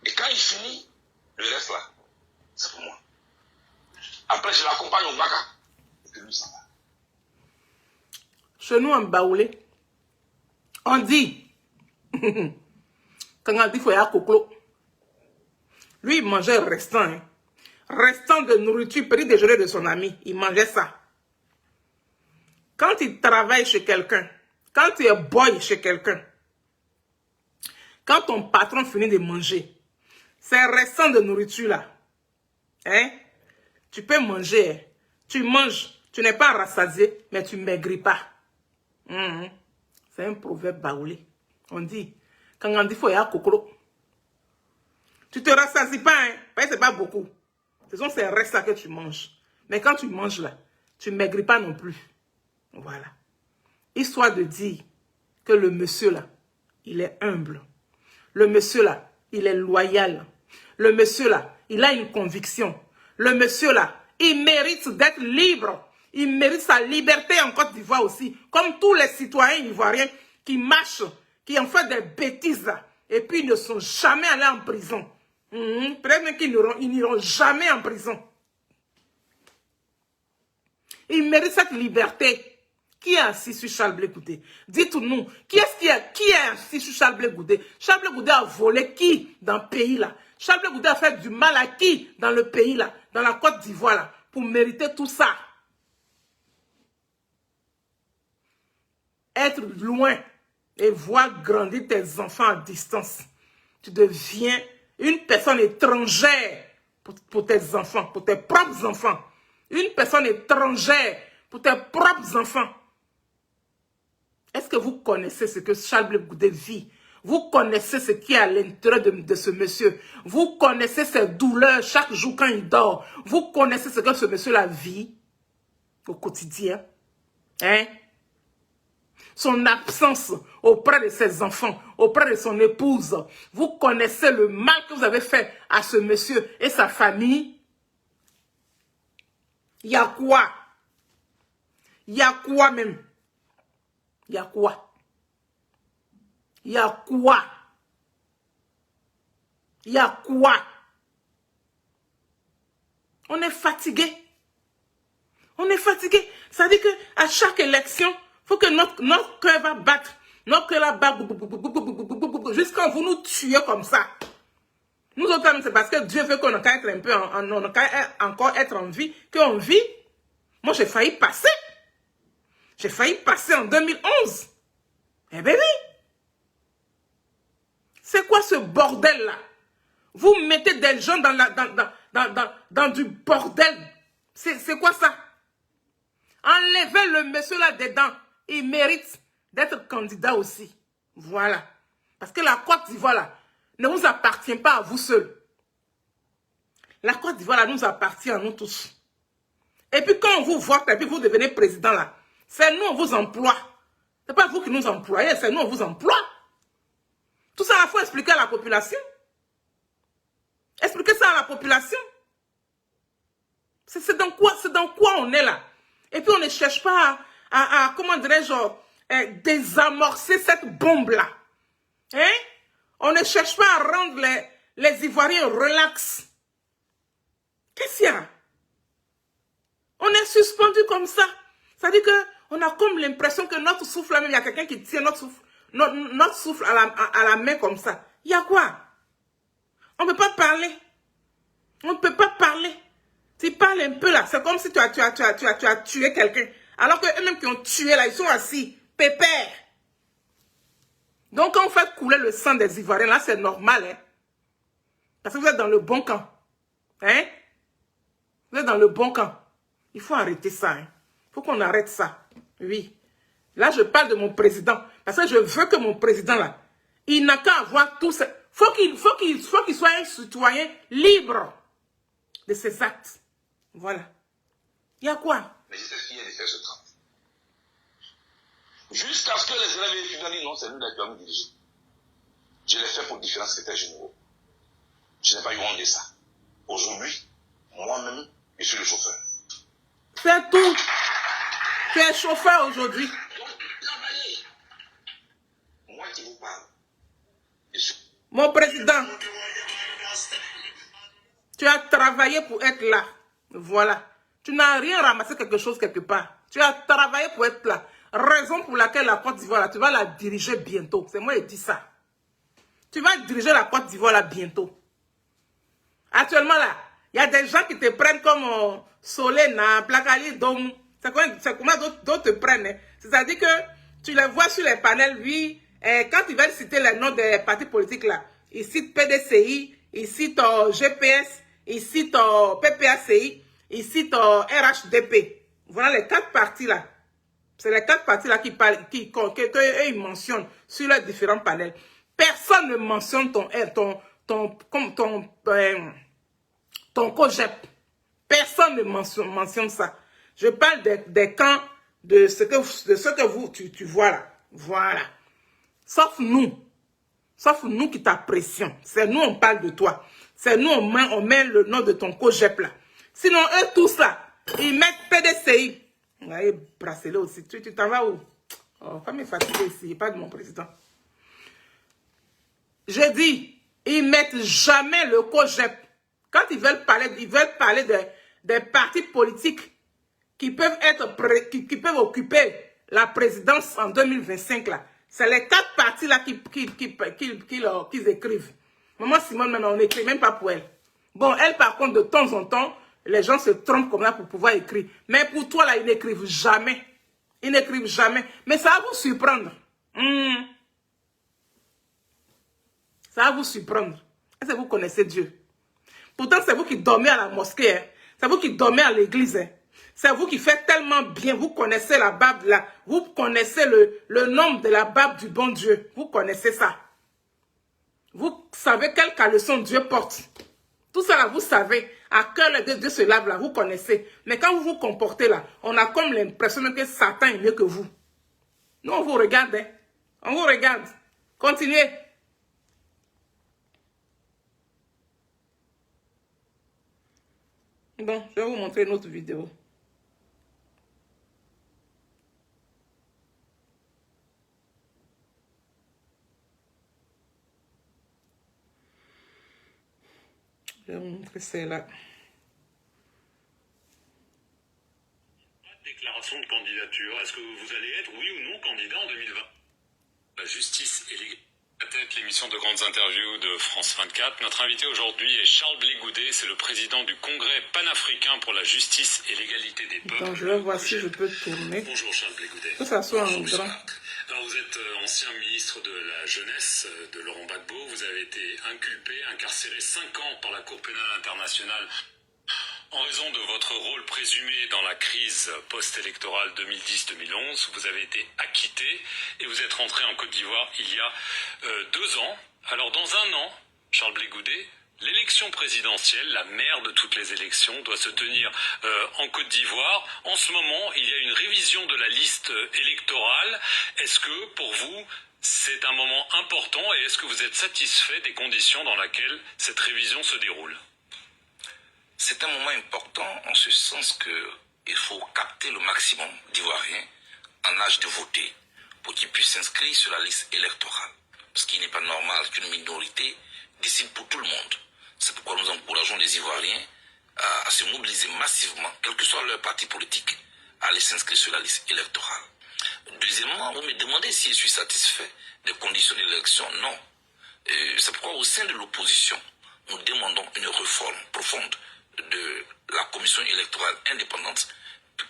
Et quand il finit, le reste là, c'est pour moi. Après, je l'accompagne au Baka. Et puis lui, ça va. Chez nous, en Baoulé, on dit, quand on dit qu'il faut y avoir coco, lui, il mangeait restant. Restant de nourriture, petit déjeuner de son ami. Il mangeait ça. Quand il travaille chez quelqu'un, quand il est boy chez quelqu'un, quand ton patron finit de manger, c'est restant de nourriture là. Tu peux manger. Tu manges. Tu n'es pas rassasié, mais tu ne maigris pas. C'est un proverbe baoulé. On dit, quand on dit qu'il faut y avoir coco, tu ne te rassasies pas, parce que ce n'est pas beaucoup. C'est un reste que tu manges. Mais quand tu manges là, tu ne maigris pas non plus. Voilà. Histoire de dire que le monsieur là, il est humble. Le monsieur là, il est loyal. Le monsieur là, il a une conviction. Le monsieur là, il mérite d'être libre. Il mérite sa liberté en Côte d'Ivoire aussi. Comme tous les citoyens ivoiriens qui marchent, qui ont fait des bêtises là, et puis ils ne sont jamais allés en prison. Peut-être même qu'ils n'iront jamais en prison. Il mérite cette liberté. Qui est assis sur Charles Blé Goudé? Dites-nous, qui est assis sur Charles Blé Goudé? Charles Blé Goudé a volé qui dans le pays là? Charles Blé Goudé a fait du mal à qui dans le pays là? Dans la Côte d'Ivoire là? Pour mériter tout ça. Être loin et voir grandir tes enfants à distance. Tu deviens une personne étrangère pour tes enfants, pour tes propres enfants. Une personne étrangère pour tes propres enfants. Est-ce que vous connaissez ce que Charles Blé Goudé vit? Vous connaissez ce qui est à l'intérieur de ce monsieur. Vous connaissez ses douleurs chaque jour quand il dort. Vous connaissez ce que ce monsieur-là vit au quotidien. Son absence auprès de ses enfants, auprès de son épouse. Vous connaissez le mal que vous avez fait à ce monsieur et sa famille. Il y a quoi? Il y a quoi même? Il y a quoi? Il y a quoi? Il y a quoi? On est fatigué. On est fatigué. Ça veut dire qu'à chaque élection, il faut que notre cœur va battre. Notre cœur va battre jusqu'à vous nous tuer comme ça. Nous autres, c'est parce que Dieu veut qu'on encore être un peu, encore être en vie, qu'on vit. Moi, j'ai failli passer. J'ai failli passer en 2011. Eh bien oui. C'est quoi ce bordel-là? Vous mettez des gens dans du bordel. C'est quoi ça? Enlevez le monsieur là dedans. Il mérite d'être candidat aussi. Voilà. Parce que la Côte d'Ivoire là ne vous appartient pas à vous seuls. La Côte d'Ivoire là nous appartient à nous tous. Et puis quand on vous vote et puis vous devenez président là, c'est nous on vous emploie. C'est pas vous qui nous employez, c'est nous on vous emploie. Tout ça, il faut expliquer à la population. Expliquer ça à la population. C'est dans quoi on est là. Et puis on ne cherche pas à comment dirais-je, désamorcer cette bombe-là. On ne cherche pas à rendre les Ivoiriens relax. Qu'est-ce qu'il y a? On est suspendu comme ça. Ça veut dire qu'on a comme l'impression que notre souffle, là, même, il y a quelqu'un qui tient notre souffle à la main comme ça. Il y a quoi? On ne peut pas parler. On ne peut pas parler. Tu parles un peu là, c'est comme si tu as tué quelqu'un. Alors que eux-mêmes qui ont tué là, ils sont assis, pépère. Donc quand vous faites couler le sang des Ivoiriens, là c'est normal, hein. Parce que vous êtes dans le bon camp. Hein? Vous êtes dans le bon camp. Il faut arrêter ça, hein. Il faut qu'on arrête ça. Oui. Là, je parle de mon président. Parce que je veux que mon président, là, il n'a qu'à avoir tout ça. Faut qu'il soit un citoyen libre de ses actes. Voilà. Il y a quoi? Mais j'étais fier de faire ce travail. Jusqu'à ce que les élèves et les étudiants disent non, c'est nous qui allons diriger. Je l'ai fait pour différents secrétaires généraux. Je n'ai pas eu honte de ça. Aujourd'hui, moi-même, je suis le chauffeur. C'est tout. Tu es chauffeur aujourd'hui. Donc, travailler. Moi qui vous parle. Mon président, tu as travaillé pour être là. Voilà. Tu n'as rien ramassé quelque chose quelque part. Tu as travaillé pour être là. Raison pour laquelle la Côte d'Ivoire, tu vas la diriger bientôt. C'est moi qui dis ça. Tu vas diriger la Côte d'Ivoire là bientôt. Actuellement là, il y a des gens qui te prennent comme Solena, Placali, Dom. C'est comment d'autres te prennent. Hein? C'est-à-dire que tu les vois sur les panels, oui. Quand ils veulent citer les noms des partis politiques là, ils citent PDCI, ils citent GPS, ils citent PPACI, ils citent RHDP. Voilà les 4 partis là. C'est les 4 partis là qui parlent, qu'ils mentionnent sur les différents panels. Personne ne mentionne ton COGEP. Personne ne mentionne ça. Je parle des camps, de ce que tu vois là. Voilà. Sauf nous qui t'apprécions. C'est nous, on parle de toi. C'est nous, on met le nom de ton COGEP là. Sinon, eux, tous là, ils mettent PDCI. Ouais, bracelet aussi. Tu t'en vas où? Oh, pas me fatiguer ici, pas de mon président. Je dis, ils mettent jamais le COGEP. Quand ils veulent parler des partis politiques qui peuvent qui peuvent occuper la présidence en 2025 là. C'est les 4 partis là qu'ils écrivent. Maman Simone, même, on n'écrit même pas pour elle. Bon, elle, par contre, de temps en temps, les gens se trompent comme ça pour pouvoir écrire. Mais pour toi, là, ils n'écrivent jamais. Ils n'écrivent jamais. Mais ça va vous surprendre. Ça va vous surprendre. Est-ce que vous connaissez Dieu? Pourtant, c'est vous qui dormez à la mosquée. Hein? C'est vous qui dormez à l'église. Hein? C'est vous qui faites tellement bien. Vous connaissez la Bible là. Vous connaissez le nom de la Bible du bon Dieu. Vous connaissez ça. Vous savez quelle caleçon Dieu porte. Tout ça là, vous savez. À quel Dieu se lave là, vous connaissez. Mais quand vous vous comportez là, on a comme l'impression que Satan est mieux que vous. Nous, on vous regarde. Hein? On vous regarde. Continuez. Bon, je vais vous montrer une autre vidéo. Je vais vous montrer celle-là. Déclaration de candidature. Est-ce que vous allez être, oui ou non, candidat en 2020? La justice et l'égalité. À tête, l'émission de grandes interviews de France 24. Notre invité aujourd'hui est Charles Blé Goudet, c'est le président du Congrès panafricain pour la justice et l'égalité des peuples. Donc, je vais voir si je peux tourner. Bonjour Charles Blé Goudet. Que ça soit en grand. Alors, vous êtes ancien ministre de la jeunesse de Laurent Gbagbo. Vous avez été inculpé, incarcéré 5 ans par la Cour pénale internationale en raison de votre rôle présumé dans la crise post-électorale 2010-2011. Vous avez été acquitté et vous êtes rentré en Côte d'Ivoire il y a 2 ans. Alors dans un an, Charles Blé Goudet, l'élection présidentielle, la mère de toutes les élections, doit se tenir en Côte d'Ivoire. En ce moment, il y a une révision de la liste électorale. Est-ce que pour vous, c'est un moment important et est-ce que vous êtes satisfait des conditions dans lesquelles cette révision se déroule ? C'est un moment important en ce sens qu'il faut capter le maximum d'Ivoiriens en âge de voter pour qu'ils puissent s'inscrire sur la liste électorale. Parce qu'il n'est pas normal qu'une minorité décide pour tout le monde. C'est pourquoi nous encourageons les Ivoiriens à se mobiliser massivement, quel que soit leur parti politique, à aller s'inscrire sur la liste électorale. Deuxièmement, vous me demandez si je suis satisfait des conditions d'élection. Non. C'est pourquoi au sein de l'opposition, nous demandons une réforme profonde de la commission électorale indépendante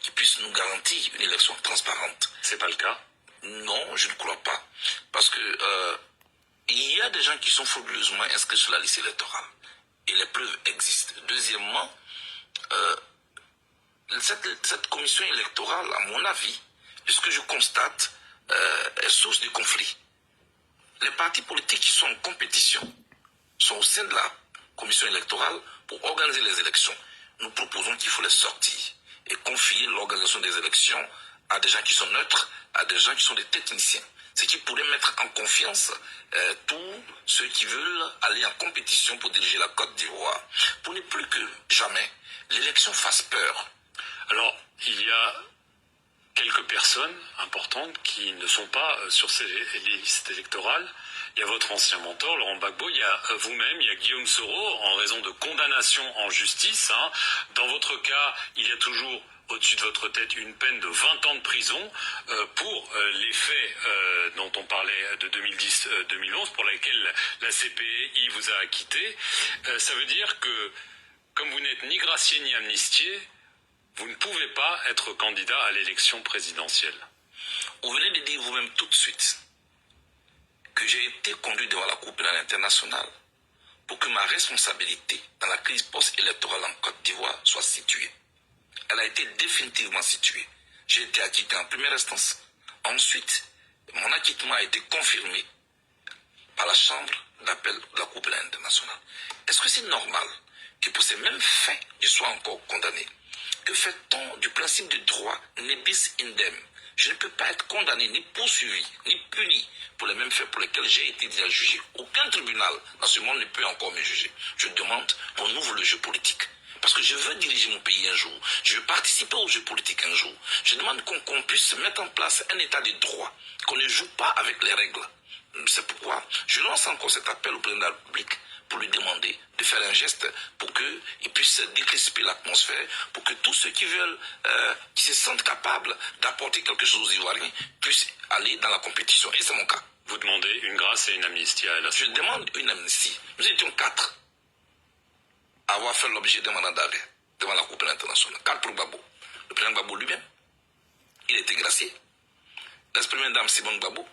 qui puisse nous garantir une élection transparente. C'est pas le cas? Non, je ne crois pas. Parce que il y a des gens qui sont frauduleusement inscrits sur la liste électorale. Et les preuves existent. Deuxièmement, cette commission électorale, à mon avis, de ce que je constate, est source de conflits. Les partis politiques qui sont en compétition sont au sein de la commission électorale pour organiser les élections. Nous proposons qu'il faut les sortir et confier l'organisation des élections à des gens qui sont neutres, à des gens qui sont des techniciens. Ce qui pourrait mettre en confiance tous ceux qui veulent aller en compétition pour diriger la Côte d'Ivoire. Pour ne plus que jamais, l'élection fasse peur. Alors, il y a quelques personnes importantes qui ne sont pas sur les listes électorales. Il y a votre ancien mentor, Laurent Gbagbo, il y a vous-même, il y a Guillaume Soro, en raison de condamnation en justice. Dans votre cas, il y a toujours au-dessus de votre tête une peine de 20 ans de prison pour les faits dont on parlait de 2010-2011, pour lesquels la CPI vous a acquitté. Ça veut dire que, comme vous n'êtes ni gracié ni amnistié, vous ne pouvez pas être candidat à l'élection présidentielle. Vous venez de dire vous-même tout de suite que j'ai été conduit devant la Cour pénale internationale pour que ma responsabilité dans la crise post-électorale en Côte d'Ivoire soit située. Elle a été définitivement située. J'ai été acquitté en première instance. Ensuite, mon acquittement a été confirmé par la Chambre d'appel de la Cour pénale internationale. Est-ce que c'est normal que pour ces mêmes faits, je sois encore condamné? Que fait-on du principe de droit nebis indem? Je ne peux pas être condamné, ni poursuivi, ni puni pour les mêmes faits pour lesquels j'ai été déjà jugé. Aucun tribunal dans ce monde ne peut encore me juger. Je demande qu'on ouvre le jeu politique. Parce que je veux diriger mon pays un jour. Je veux participer au jeu politique un jour. Je demande qu'on puisse mettre en place un état de droit, qu'on ne joue pas avec les règles. C'est pourquoi je lance encore cet appel au président de la République pour lui demander de faire un geste pour qu'il puisse décrisper l'atmosphère, pour que tous ceux qui veulent, qui se sentent capables d'apporter quelque chose aux Ivoiriens, puissent aller dans la compétition. Et c'est mon cas. Vous demandez une grâce et une amnistie à la Je demande une amnistie. Nous étions 4 à avoir fait l'objet d'un mandat d'arrêt devant la Cour pénale internationale. 4 pour Gbagbo. Le président Gbagbo lui-même, il a été gracié. L'ex-première dame Simone Gbagbo,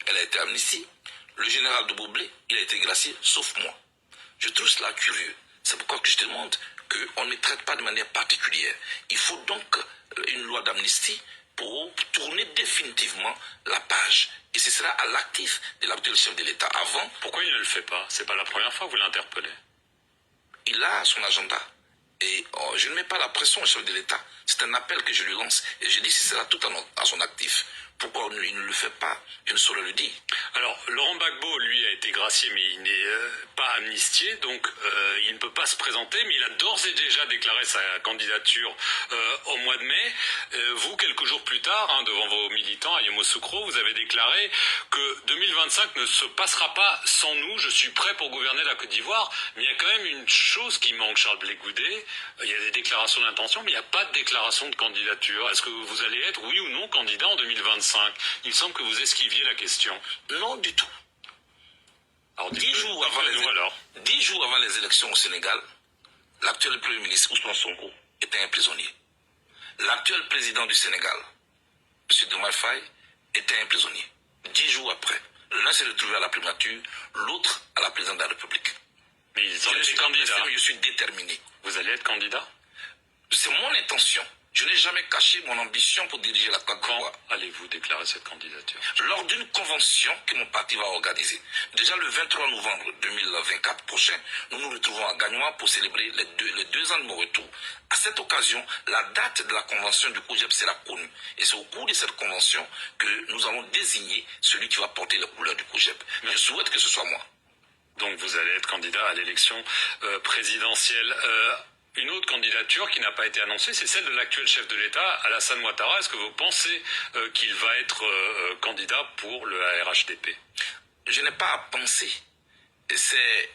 elle a été amnistiée. Le général de Boblé, il a été gracié, sauf moi. Je trouve cela curieux. C'est pourquoi que je demande qu'on ne me traite pas de manière particulière. Il faut donc une loi d'amnistie pour tourner définitivement la page. Et ce sera à l'actif de l'actuel chef de l'État. Avant, pourquoi il ne le fait pas? C'est pas la première fois que vous l'interpellez. Il a son agenda. Et je ne mets pas la pression au chef de l'État. C'est un appel que je lui lance. Et je dis que ce sera tout à son actif. Pourquoi il ne le fait pas? Je ne saurais le dire. Alors, Laurent Gbagbo, lui, a été gracié, mais il n'est pas amnistié, donc il ne peut pas se présenter, mais il a d'ores et déjà déclaré sa candidature au mois de mai. Vous, quelques jours plus tard, devant vos militants à Yamoussoukro, vous avez déclaré que 2025 ne se passera pas sans nous, je suis prêt pour gouverner la Côte d'Ivoire. Mais il y a quand même une chose qui manque, Charles Blé Goudet. Il y a des déclarations d'intention, mais il n'y a pas de déclaration de candidature. Est-ce que vous allez être, oui ou non, candidat en 2025? Il semble que vous esquiviez la question. Non, du tout. Alors, 10 jours avant les élections au Sénégal, l'actuel Premier ministre Ousmane Sonko était un prisonnier. L'actuel président du Sénégal, M. Diomaye Faye, était un prisonnier. 10 jours après, l'un s'est retrouvé à la primature, l'autre à la présidence de la République. Mais ils ont été candidats. Je suis déterminé. Vous allez être candidat? C'est mon intention. Je n'ai jamais caché mon ambition pour diriger la Côte d'Ivoire. Quand allez-vous déclarer cette candidature? Lors d'une convention que mon parti va organiser. Déjà le 23 novembre 2024 prochain, nous nous retrouvons à Gagnois pour célébrer les deux ans de mon retour. À cette occasion, la date de la convention du COJEP sera connue. Et c'est au cours de cette convention que nous allons désigner celui qui va porter les couleurs du COJEP. Je souhaite que ce soit moi. Donc vous allez être candidat à l'élection présidentielle. Une autre candidature qui n'a pas été annoncée, c'est celle de l'actuel chef de l'État, Alassane Ouattara. Est-ce que vous pensez qu'il va être candidat pour le ARHDP? Je n'ai pas à penser. C'est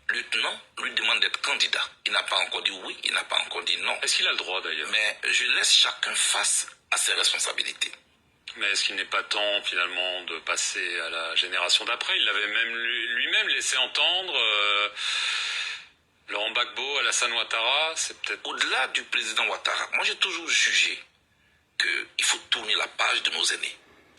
lieutenant lui demande d'être candidat. Il n'a pas encore dit oui, il n'a pas encore dit non. Est-ce qu'il a le droit d'ailleurs? Mais je laisse chacun face à ses responsabilités. Mais est-ce qu'il n'est pas temps finalement de passer à la génération d'après? Il l'avait même lui-même laissé entendre. Laurent Gbagbo, Alassane Ouattara, c'est peut-être... Au-delà du président Ouattara, moi j'ai toujours jugé qu'il faut tourner la page de nos aînés.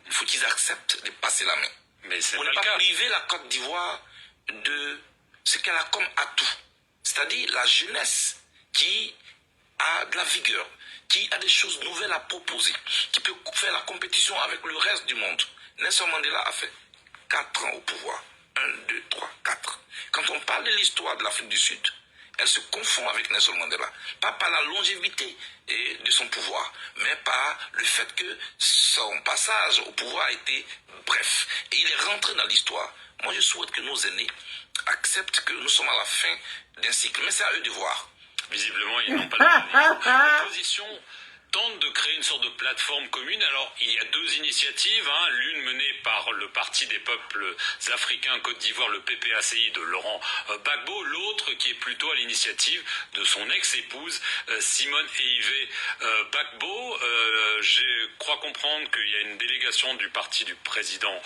Il faut qu'ils acceptent de passer la main. Mais c'est Pour pas ne le pas cas. priver la Côte d'Ivoire de ce qu'elle a comme atout. C'est-à-dire la jeunesse qui a de la vigueur, qui a des choses nouvelles à proposer, qui peut faire la compétition avec le reste du monde. Nelson Mandela a fait 4 ans au pouvoir. 1, 2, 3, 4. Quand on parle de l'histoire de l'Afrique du Sud, elle se confond avec Nelson Mandela. Pas par la longévité de son pouvoir, mais par le fait que son passage au pouvoir a été bref. Et il est rentré dans l'histoire. Moi, je souhaite que nos aînés acceptent que nous sommes à la fin d'un cycle. Mais c'est à eux de voir. Visiblement, ils n'ont pas le L'opposition tente de créer une sorte de plateforme commune. Alors, il y a 2 initiatives, hein, l'une menée par le Parti des peuples africains Côte d'Ivoire, le PPACI de Laurent Gbagbo, l'autre qui est plutôt à l'initiative de son ex-épouse Simone Eivé Gbagbo. Je crois comprendre qu'il y a une délégation du parti du président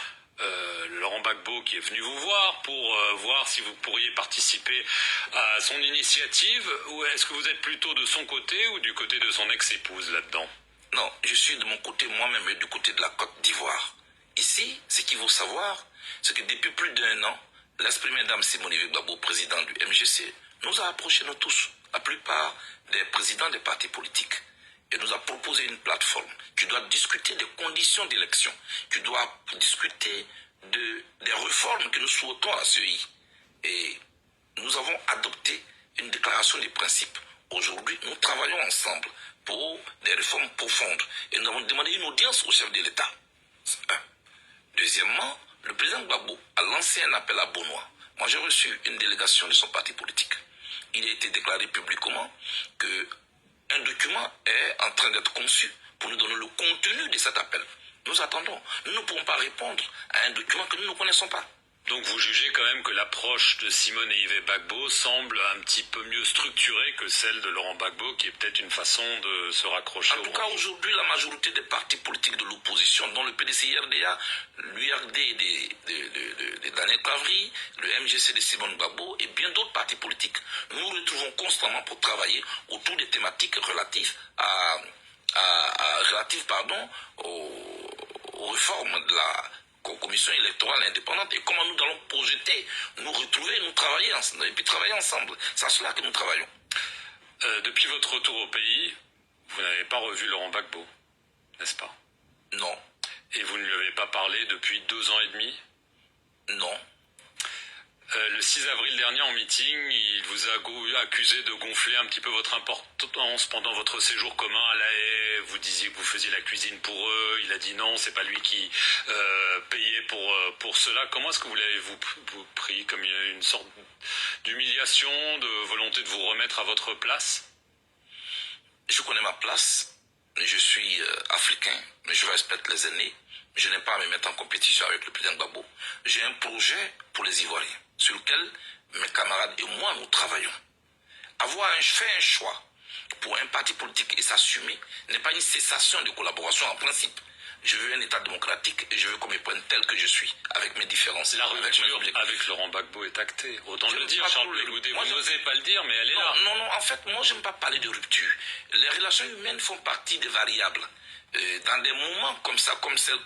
Laurent Gbagbo qui est venu vous voir pour voir si vous pourriez participer à son initiative, ou est-ce que vous êtes plutôt de son côté ou du côté de son ex-épouse là-dedans? Non, je suis de mon côté moi-même et du côté de la Côte d'Ivoire. Ici, ce qu'il faut savoir, c'est que depuis plus d'1 an, l'ex-première dame Simone Eivé Gbagbo, président du MGC, nous a approchés nous tous, la plupart des présidents des partis politiques. Et nous a proposé une plateforme qui doit discuter des conditions d'élection, qui doit discuter des réformes que nous souhaitons à la CEI. Et nous avons adopté une déclaration des principes. Aujourd'hui, nous travaillons ensemble pour des réformes profondes. Et nous avons demandé une audience au chef de l'État. C'est un. Deuxièmement, le président Gbagbo a lancé un appel à Benoît. Moi, j'ai reçu une délégation de son parti politique. Il a été déclaré publiquement que un document est en train d'être conçu pour nous donner le contenu de cet appel. Nous attendons. Nous ne pourrons pas répondre à un document que nous ne connaissons pas. Donc vous jugez quand même que l'approche de Simone Eivé Gbagbo semble un petit peu mieux structurée que celle de Laurent Gbagbo, qui est peut-être une façon de se raccrocher En tout cas, aujourd'hui, la majorité des partis politiques de l'opposition, dont le PDC-RDA, l'URD de Daniel Cavry, le MGC de Simone Gbagbo et bien d'autres partis politiques, nous nous retrouvons constamment pour travailler autour des thématiques relatives aux réformes de la commission électorale indépendante et comment nous allons projeter, nous retrouver, nous travailler ensemble, et puis travailler ensemble. C'est à cela que nous travaillons. Depuis votre retour au pays, vous n'avez pas revu Laurent Gbagbo, n'est-ce pas? Non. Et vous ne lui avez pas parlé depuis 2 ans et demi? Non. Le 6 avril dernier, en meeting, il vous a accusé de gonfler un petit peu votre importance pendant votre séjour commun à La Haye. Vous disiez que vous faisiez la cuisine pour eux. Il a dit non, c'est pas lui qui payait pour cela. Comment est-ce que vous l'avez-vous pris? Comme une sorte d'humiliation, de volonté de vous remettre à votre place? Je connais ma place. Je suis africain, mais je respecte les aînés. Je n'ai pas à me mettre en compétition avec le président Gbagbo. J'ai un projet pour les Ivoiriens, sur lequel mes camarades et moi, nous travaillons. Avoir fait un choix pour un parti politique et s'assumer n'est pas une cessation de collaboration en principe. Je veux un État démocratique et je veux qu'on me prenne tel que je suis, avec mes différences. La rupture avec Laurent Gbagbo est actée. Autant le dire, Charles Peloudé. Vous n'osez pas le dire, mais elle est là. Non, en fait, moi, je n'aime pas parler de rupture. Les relations humaines font partie des variables. Dans des moments comme ça, comme ceux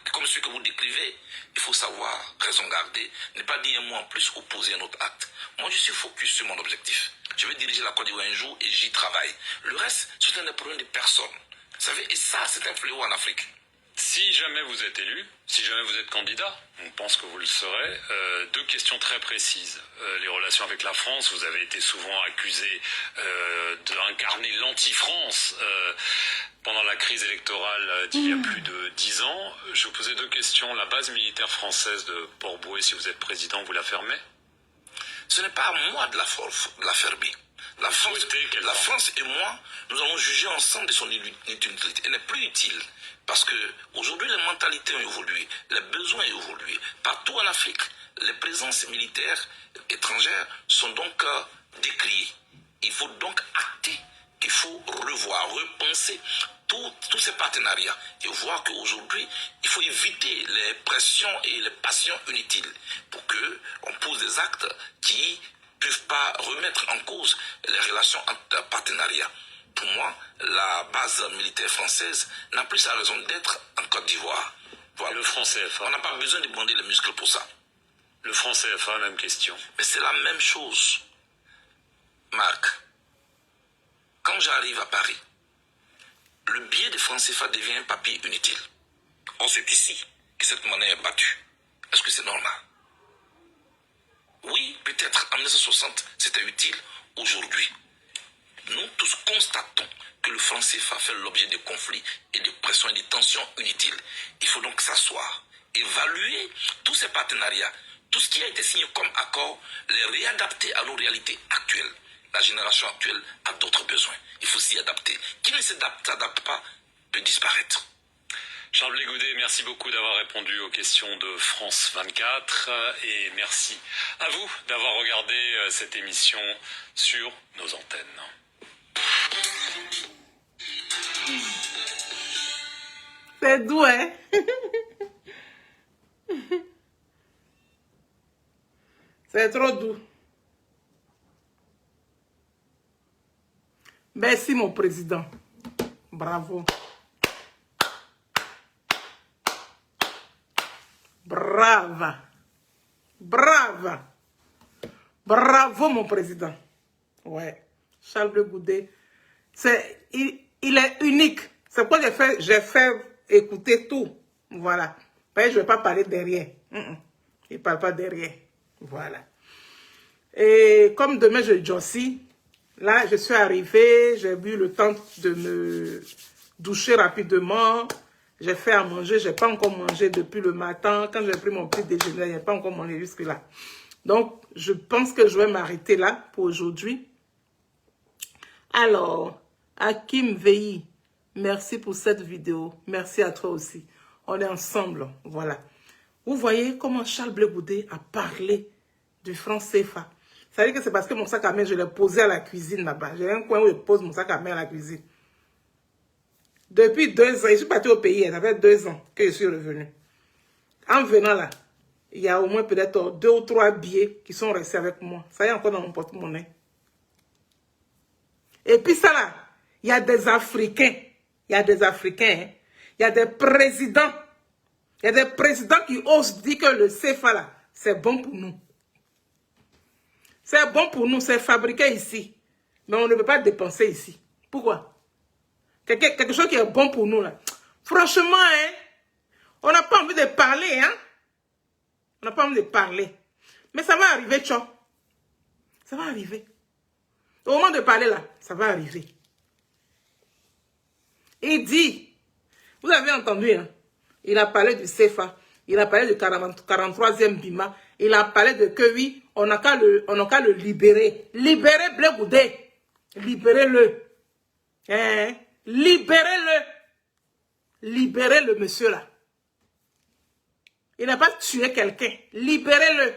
que vous décrivez, il faut savoir raison garder, ne pas dire un mot en plus, opposer un autre acte. Moi, je suis focus sur mon objectif. Je vais diriger la Côte d'Ivoire un jour et j'y travaille. Le reste, c'est un problème de personnes. Vous savez, et ça, c'est un fléau en Afrique. Si jamais vous êtes élu, si jamais vous êtes candidat, on pense que vous le serez, 2 questions très précises. Les relations avec la France, vous avez été souvent accusé d'incarner l'anti-France pendant la crise électorale d'il y a plus de 10 ans. Je vous posais 2 questions. La base militaire française de Port-Bouët, si vous êtes président, vous la fermez? Ce n'est pas à moi de la fermer. La France et moi, nous allons juger ensemble de son utilité. Elle n'est plus utile. Parce que aujourd'hui, les mentalités ont évolué, les besoins ont évolué. Partout en Afrique, les présences militaires étrangères sont donc décriées. Il faut donc acter qu'il faut revoir, repenser tous ces partenariats et voir qu'aujourd'hui, il faut éviter les pressions et les passions inutiles pour qu'on pose des actes qui peuvent pas remettre en cause les relations entre partenariats. Pour moi, la base militaire française n'a plus sa raison d'être en Côte d'Ivoire. Voilà. Le franc CFA. On n'a pas besoin de bander les muscles pour ça. Le franc CFA, même question. Mais c'est la même chose. Marc, quand j'arrive à Paris, le billet de franc CFA devient un papier inutile. Or, c'est ici que cette monnaie est battue. Est-ce que c'est normal? Oui, peut-être en 1960, c'était utile. Aujourd'hui, nous tous constatons que le franc CFA fait l'objet de conflits et de pressions et de tensions inutiles. Il faut donc s'asseoir, évaluer tous ces partenariats, tout ce qui a été signé comme accord, les réadapter à nos réalités actuelles. La génération actuelle a d'autres besoins. Il faut s'y adapter. Qui ne s'adapte pas peut disparaître. Charles Blé Goudet, merci beaucoup d'avoir répondu aux questions de France 24 et merci à vous d'avoir regardé cette émission sur nos antennes. C'est doux, hein? C'est trop doux. Merci, mon président. Bravo. Brava. Brava. Bravo, mon président. Ouais. Charles Blé Goudet. Il est unique. C'est pourquoi j'ai fait écouter tout. Voilà. Je ne vais pas parler derrière. Il ne parle pas derrière. Voilà. Et comme demain, je jossis, là, je suis arrivée, j'ai eu le temps de me doucher rapidement. J'ai fait à manger, je n'ai pas encore mangé depuis le matin. Quand j'ai pris mon petit déjeuner, je n'ai pas encore mangé jusque-là. Donc, je pense que je vais m'arrêter là pour aujourd'hui. Alors, Hakim Veilly, merci pour cette vidéo. Merci à toi aussi. On est ensemble, voilà. Vous voyez comment Charles Blé Goudet a parlé du franc CFA. Ça veut dire que c'est parce que mon sac à main, je l'ai posé à la cuisine là-bas. J'ai un coin où je pose mon sac à main à la cuisine. Depuis 2 ans, je suis partie au pays, ça fait 2 ans que je suis revenue. En venant là, il y a au moins peut-être 2 ou 3 billets qui sont restés avec moi. Ça y est encore dans mon porte-monnaie. Et puis ça là, il y a des Africains. Il y a des Africains. Hein. Il y a des présidents. Il y a des présidents qui osent dire que le CFA là, c'est bon pour nous. C'est bon pour nous, c'est fabriqué ici. Mais on ne peut pas dépenser ici. Pourquoi? Quelque chose qui est bon pour nous, là. Franchement, hein, on n'a pas envie de parler, hein. On n'a pas envie de parler. Mais ça va arriver, tchon. Ça va arriver. Au moment de parler, là, ça va arriver. Il dit, vous avez entendu, hein, il a parlé du CFA, il a parlé du 43e Bima, il a parlé de que oui, on n'a qu'à le libérer. Libérez Blé Goudet. Libérez-le. Hein? Libérez-le. Libérez le monsieur là. Il n'a pas tué quelqu'un. Libérez-le.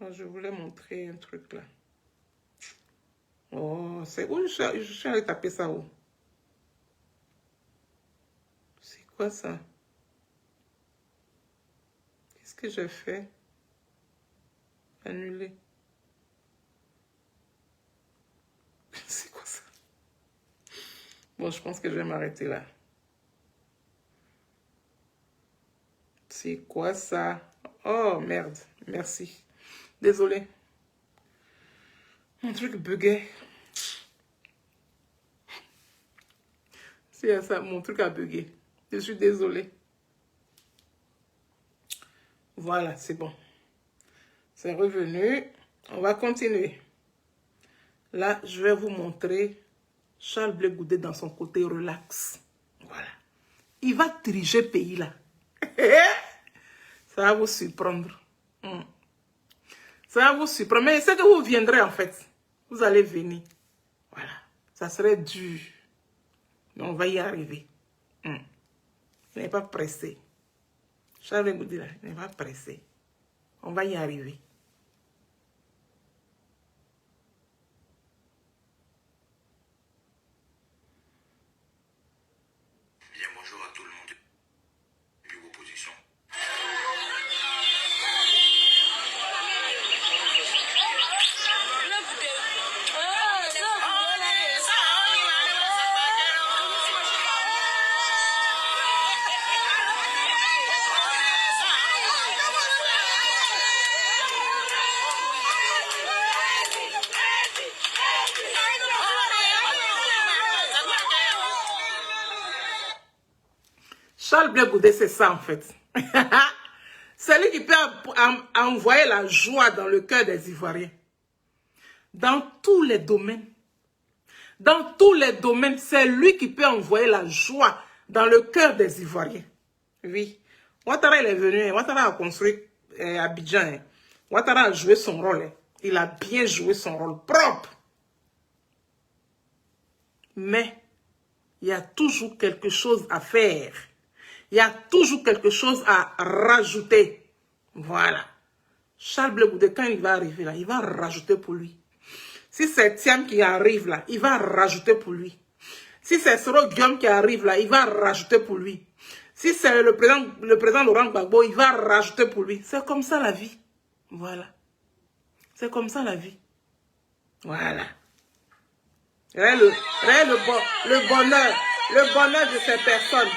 Oh, je voulais montrer un truc là. Oh, c'est où je suis allé taper ça où? C'est quoi ça? Qu'est-ce que j'ai fait? Annuler. C'est quoi ça? Bon, je pense que je vais m'arrêter là. C'est quoi ça? Oh, merde. Merci. Désolé. Mon truc buguait. C'est ça, mon truc a bugué. Je suis désolée. Voilà, c'est bon. C'est revenu. On va continuer. Là, je vais vous montrer Charles Blé Goudet dans son côté relax. Voilà. Il va diriger le pays là. Ça va vous surprendre. Ça va vous surprendre. Mais c'est que vous viendrez en fait. Vous allez venir. Voilà. Ça serait dur. Mais on va y arriver. Il n'est pas pressé. Charles Blé Goudet là, il n'est pas pressé. On va y arriver. Bien, bonjour à tout le monde du bureau opposition. Charles Blé Goudé, c'est ça en fait. C'est lui qui peut envoyer la joie dans le cœur des Ivoiriens. Dans tous les domaines. Dans tous les domaines, c'est lui qui peut envoyer la joie dans le cœur des Ivoiriens. Oui. Ouattara, il est venu. Ouattara a construit Abidjan. Ouattara a joué son rôle. Il a bien joué son rôle propre. Mais il y a toujours quelque chose à faire. Il y a toujours quelque chose à rajouter. Voilà. Charles Blé Goudé, quand il va arriver là, il va rajouter pour lui. Si c'est Thiam qui arrive là, il va rajouter pour lui. Si c'est Soro Guillaume qui arrive là, il va rajouter pour lui. Si c'est le président Laurent Gbagbo, il va rajouter pour lui. C'est comme ça la vie. Voilà. C'est comme ça la vie. Voilà. Le bonheur de ces personnes.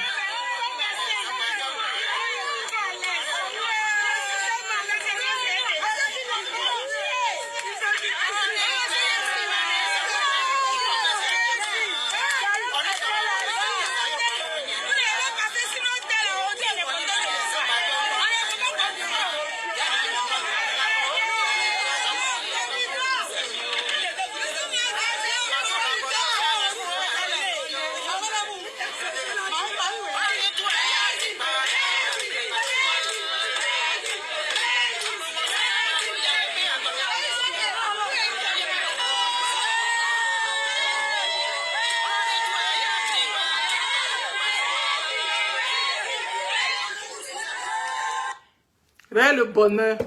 Le bonheur.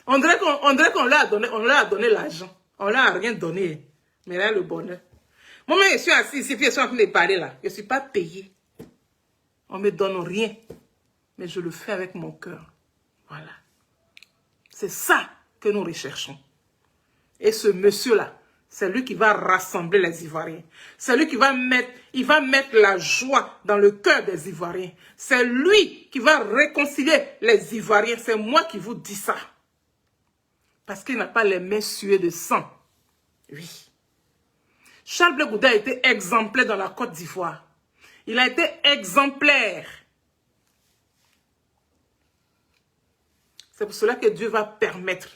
On dirait qu'on leur a donné l'argent. On leur a rien donné. Mais là, le bonheur. Moi, je suis assis ici, puis je suis en train de parler là. Je ne suis pas payé. On ne me donne rien. Mais je le fais avec mon cœur. Voilà. C'est ça que nous recherchons. Et ce monsieur-là, c'est lui qui va rassembler les Ivoiriens. C'est lui qui va mettre la joie dans le cœur des Ivoiriens. C'est lui qui va réconcilier les Ivoiriens. C'est moi qui vous dis ça. Parce qu'il n'a pas les mains suées de sang. Oui. Charles Blé Goudé a été exemplaire dans la Côte d'Ivoire. Il a été exemplaire. C'est pour cela que Dieu va permettre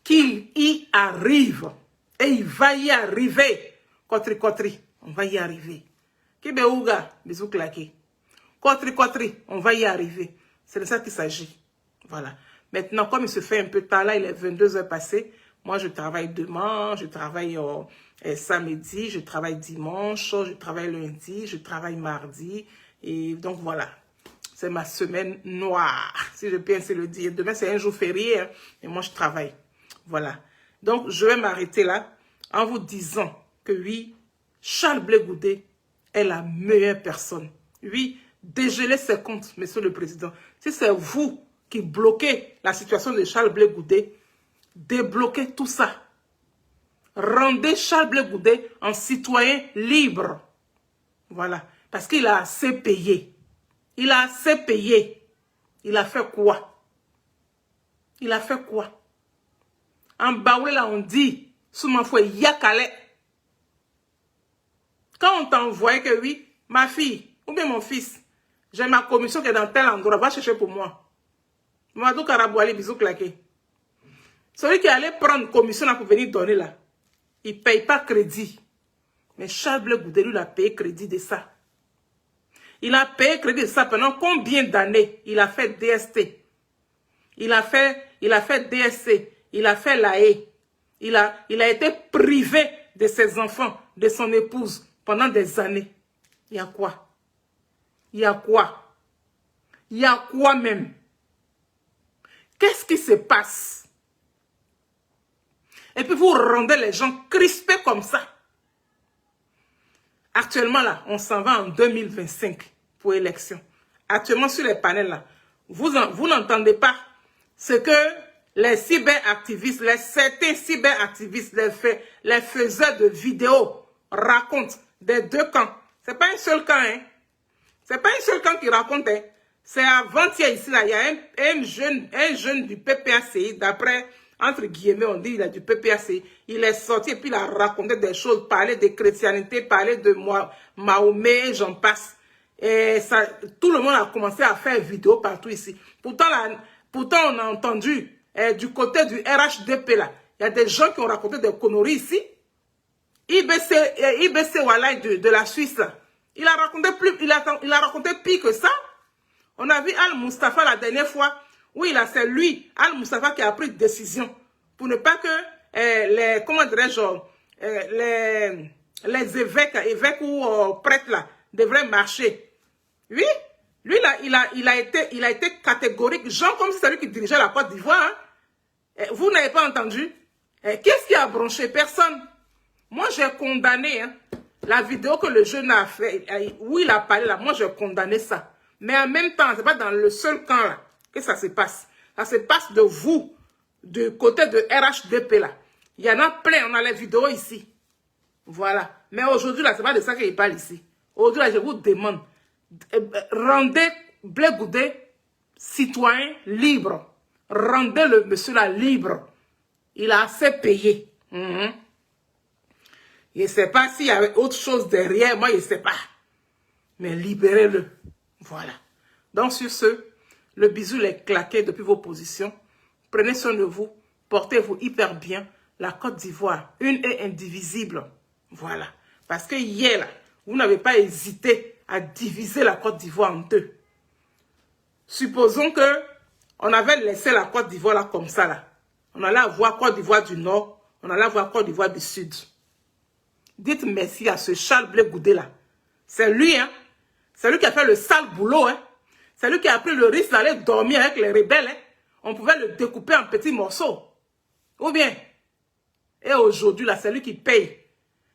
qu'il y arrive. Et il va y arriver. Kotri, on va y arriver. Kibéouga, bisous claqués. Kotri, on va y arriver. C'est de ça qu'il s'agit. Voilà. Maintenant, comme il se fait un peu tard, là, il est 22 heures passées. Moi, je travaille demain, je travaille samedi, je travaille dimanche, je travaille lundi, je travaille mardi. Et donc, voilà. C'est ma semaine noire, si je peux ainsi le dire. Demain, c'est un jour férié, hein, et moi, je travaille. Voilà. Donc, je vais m'arrêter là en vous disant que oui, Charles Blé Goudé est la meilleure personne. Oui, dégelez ses comptes, monsieur le président. Si c'est vous qui bloquez la situation de Charles Blé Goudé, débloquez tout ça. Rendez Charles Blé Goudé en citoyen libre. Voilà. Parce qu'il a assez payé. Il a assez payé. Il a fait quoi? Il a fait quoi? En Baoulé, là, on dit, sous ma foi, yakale. Quand on t'envoie que oui, ma fille, ou bien mon fils, j'ai ma commission qui est dans tel endroit, va chercher pour moi. Madou Karabouali, bisous claqués. Celui qui allait prendre commission là pour venir donner là, il ne paye pas crédit. Mais Charles Blé Goudé, lui, il a payé crédit de ça. Il a payé crédit de ça pendant combien d'années? Il a fait DST. Il a fait DSC. Il a fait l'AE. Il a été privé de ses enfants, de son épouse pendant des années. Il y a quoi? Il y a quoi? Il y a quoi même? Qu'est-ce qui se passe? Et puis vous rendez les gens crispés comme ça. Actuellement là, on s'en va en 2025 pour élection. Actuellement sur les panels là, vous n'entendez pas ce que les cyberactivistes, certains cyberactivistes, les faiseurs de vidéos racontent des deux camps. C'est pas un seul camp, hein. C'est pas un seul camp qui raconte, hein. C'est avant-hier ici, là, il y a un jeune du PPACI, d'après, entre guillemets, on dit il est du PPACI. Il est sorti et puis il a raconté des choses, parlé de chrétienté, parlé de Mahomet, j'en passe. Et ça, tout le monde a commencé à faire vidéo partout ici. Pourtant, on a entendu du côté du RHDP là, il y a des gens qui ont raconté des conneries ici. IBC Walai de la Suisse là, il a raconté pire que ça. On a vu Al-Mustafa la dernière fois. Oui, là, c'est lui, Al-Mustafa, qui a pris décision pour ne pas que comment dirais-je, les évêques ou prêtres là devraient marcher. Oui, lui là, il a été catégorique, genre comme si c'est lui qui dirigeait la Côte d'Ivoire. Hein. Vous n'avez pas entendu? Qu'est-ce qui a bronché? Personne. Moi, j'ai condamné la vidéo que le jeune a fait, où il a parlé là. Moi, j'ai condamné ça. Mais en même temps, c'est pas dans le seul camp là que ça se passe. Ça se passe de vous, du côté de RHDP là. Il y en a plein, on a les vidéos ici. Voilà. Mais aujourd'hui là, c'est pas de ça qu'il parle ici. Aujourd'hui là, je vous demande, rendez Blé Goudé citoyen libre. Rendez le monsieur là libre. Il a assez payé. Je ne sais pas s'il y avait autre chose derrière, moi je ne sais pas. Mais libérez-le. Voilà. Donc sur ce, le bisou est claqué depuis vos positions. Prenez soin de vous. Portez-vous hyper bien. La Côte d'Ivoire, une et indivisible. Voilà. Parce que hier, là, vous n'avez pas hésité à diviser la Côte d'Ivoire en deux. Supposons que on avait laissé la Côte d'Ivoire là comme ça. Là. On allait avoir Côte d'Ivoire du Nord. On allait avoir Côte d'Ivoire du Sud. Dites merci à ce Charles Blé Goudé là. C'est lui, hein. C'est lui qui a fait le sale boulot, hein. C'est lui qui a pris le risque d'aller dormir avec les rebelles, hein. On pouvait le découper en petits morceaux. Ou bien. Et aujourd'hui, là, c'est lui qui paye.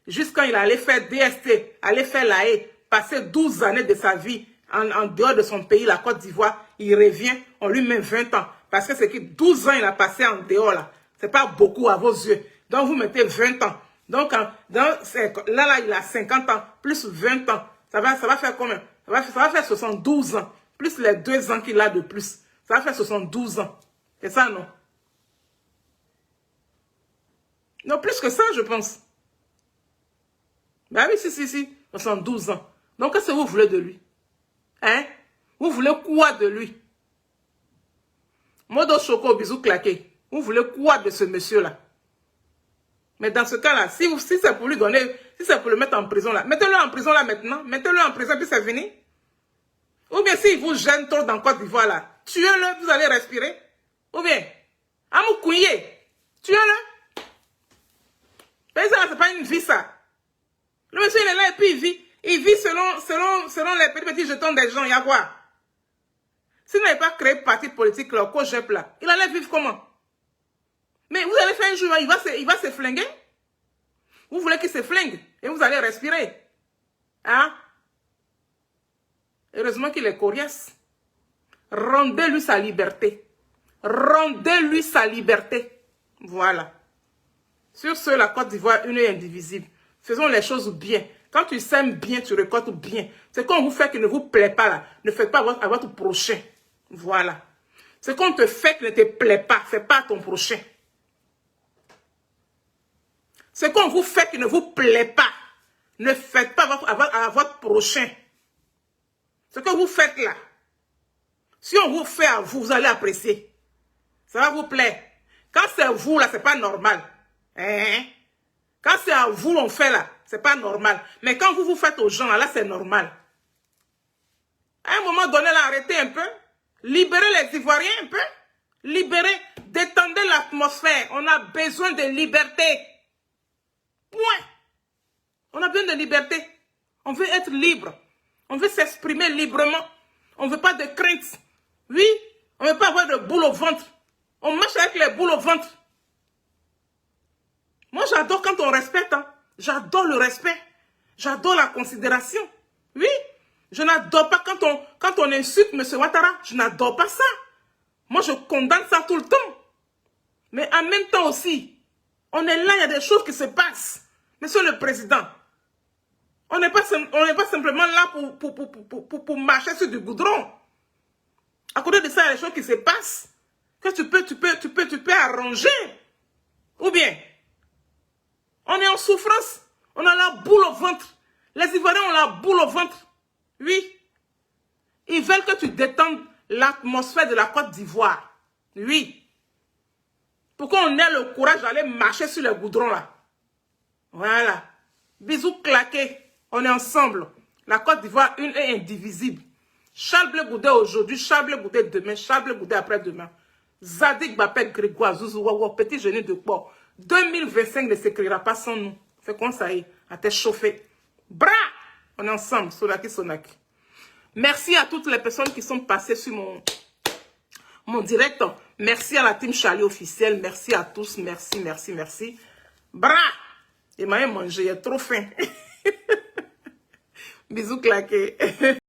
Jusqu'à quand il allait faire DST, aller faire l'AE, passer 12 années de sa vie en dehors de son pays, la Côte d'Ivoire, il revient, on lui met 20 ans. Parce que c'est que 12 ans il a passé en dehors, là. C'est pas beaucoup à vos yeux. Donc, vous mettez 20 ans. Donc, là, il a 50 ans, plus 20 ans. Ça va faire combien? Ça va faire 72 ans. Plus les 2 ans qu'il a de plus. Ça va faire 72 ans. C'est ça, non? Non, plus que ça, je pense. Ben oui, si. 72 ans. Donc, qu'est-ce que vous voulez de lui? Hein? Vous voulez quoi de lui? Modo Choco, bisous claqué. Vous voulez quoi de ce monsieur-là? Mais dans ce cas-là, si c'est pour lui donner, si c'est pour le mettre en prison là, mettez-le en prison là maintenant. Mettez-le en prison, puis c'est fini. Ou bien s'il vous gêne trop dans Côte d'Ivoire là, tuez-le, vous allez respirer. Ou bien, Amoukouye, tuez-le. Mais ça, c'est pas une vie ça. Le monsieur il est là et puis il vit selon les petits jetons des gens, il y a quoi? S'il n'avait pas créé parti politique là, au COGEP là, il allait vivre comment? Mais vous allez faire un jour, il va se flinguer. Vous voulez qu'il se flingue et vous allez respirer. Hein? Heureusement qu'il est coriace. Rendez-lui sa liberté. Rendez-lui sa liberté. Voilà. Sur ce, la Côte d'Ivoire, une et indivisible. Faisons les choses bien. Quand tu sèmes bien, tu récoltes bien. C'est qu'on vous fait qui ne vous plaît pas là. Ne faites pas à votre prochain. Voilà. C'est qu'on te fait qui ne te plaît pas. Fais pas à ton prochain. Ce qu'on vous fait qui ne vous plaît pas, ne faites pas à votre prochain. Ce que vous faites là, si on vous fait à vous, vous allez apprécier. Ça va vous plaire. Quand c'est vous là, c'est pas normal. Hein? Quand c'est à vous on fait là, c'est pas normal. Mais quand vous faites aux gens là, c'est normal. À un moment donné, là, arrêtez un peu. Libérez les Ivoiriens un peu. Libérez, détendez l'atmosphère. On a besoin de liberté. Point. On a besoin de liberté. On veut être libre. On veut s'exprimer librement. On ne veut pas de crainte. Oui, on ne veut pas avoir de boule au ventre. On marche avec les boules au ventre. Moi, j'adore quand on respecte. Hein. J'adore le respect. J'adore la considération. Oui, je n'adore pas quand on insulte M. Ouattara. Je n'adore pas ça. Moi, je condamne ça tout le temps. Mais en même temps aussi, on est là, il y a des choses qui se passent. Monsieur le Président, on n'est pas simplement là pour marcher sur du goudron. À côté de ça, il y a des choses qui se passent que tu peux arranger. Ou bien, on est en souffrance, on a la boule au ventre. Les Ivoiriens ont la boule au ventre. Oui, Ils veulent que tu détendes l'atmosphère de la Côte d'Ivoire. Oui. Pour qu'on ait le courage d'aller marcher sur les goudrons là. Voilà. Bisous claqués. On est ensemble. La Côte d'Ivoire, une est indivisible. Charles Blé Goudé aujourd'hui, Charles Blé Goudé demain, Charles Blé Goudé après-demain. Zadig Bapet Grégoire, Zouzou Wawa, petit génie de port. 2025 ne s'écrira pas sans nous. C'est comme ça, à t'être chauffé. Bra! On est ensemble, Sonaki Sonaki. Merci à toutes les personnes qui sont passées sur mon direct. Merci à la team Charlie officielle. Merci à tous. Merci, merci, merci. Bra! Il m'a mangé, il a trop faim. Bisous claqués.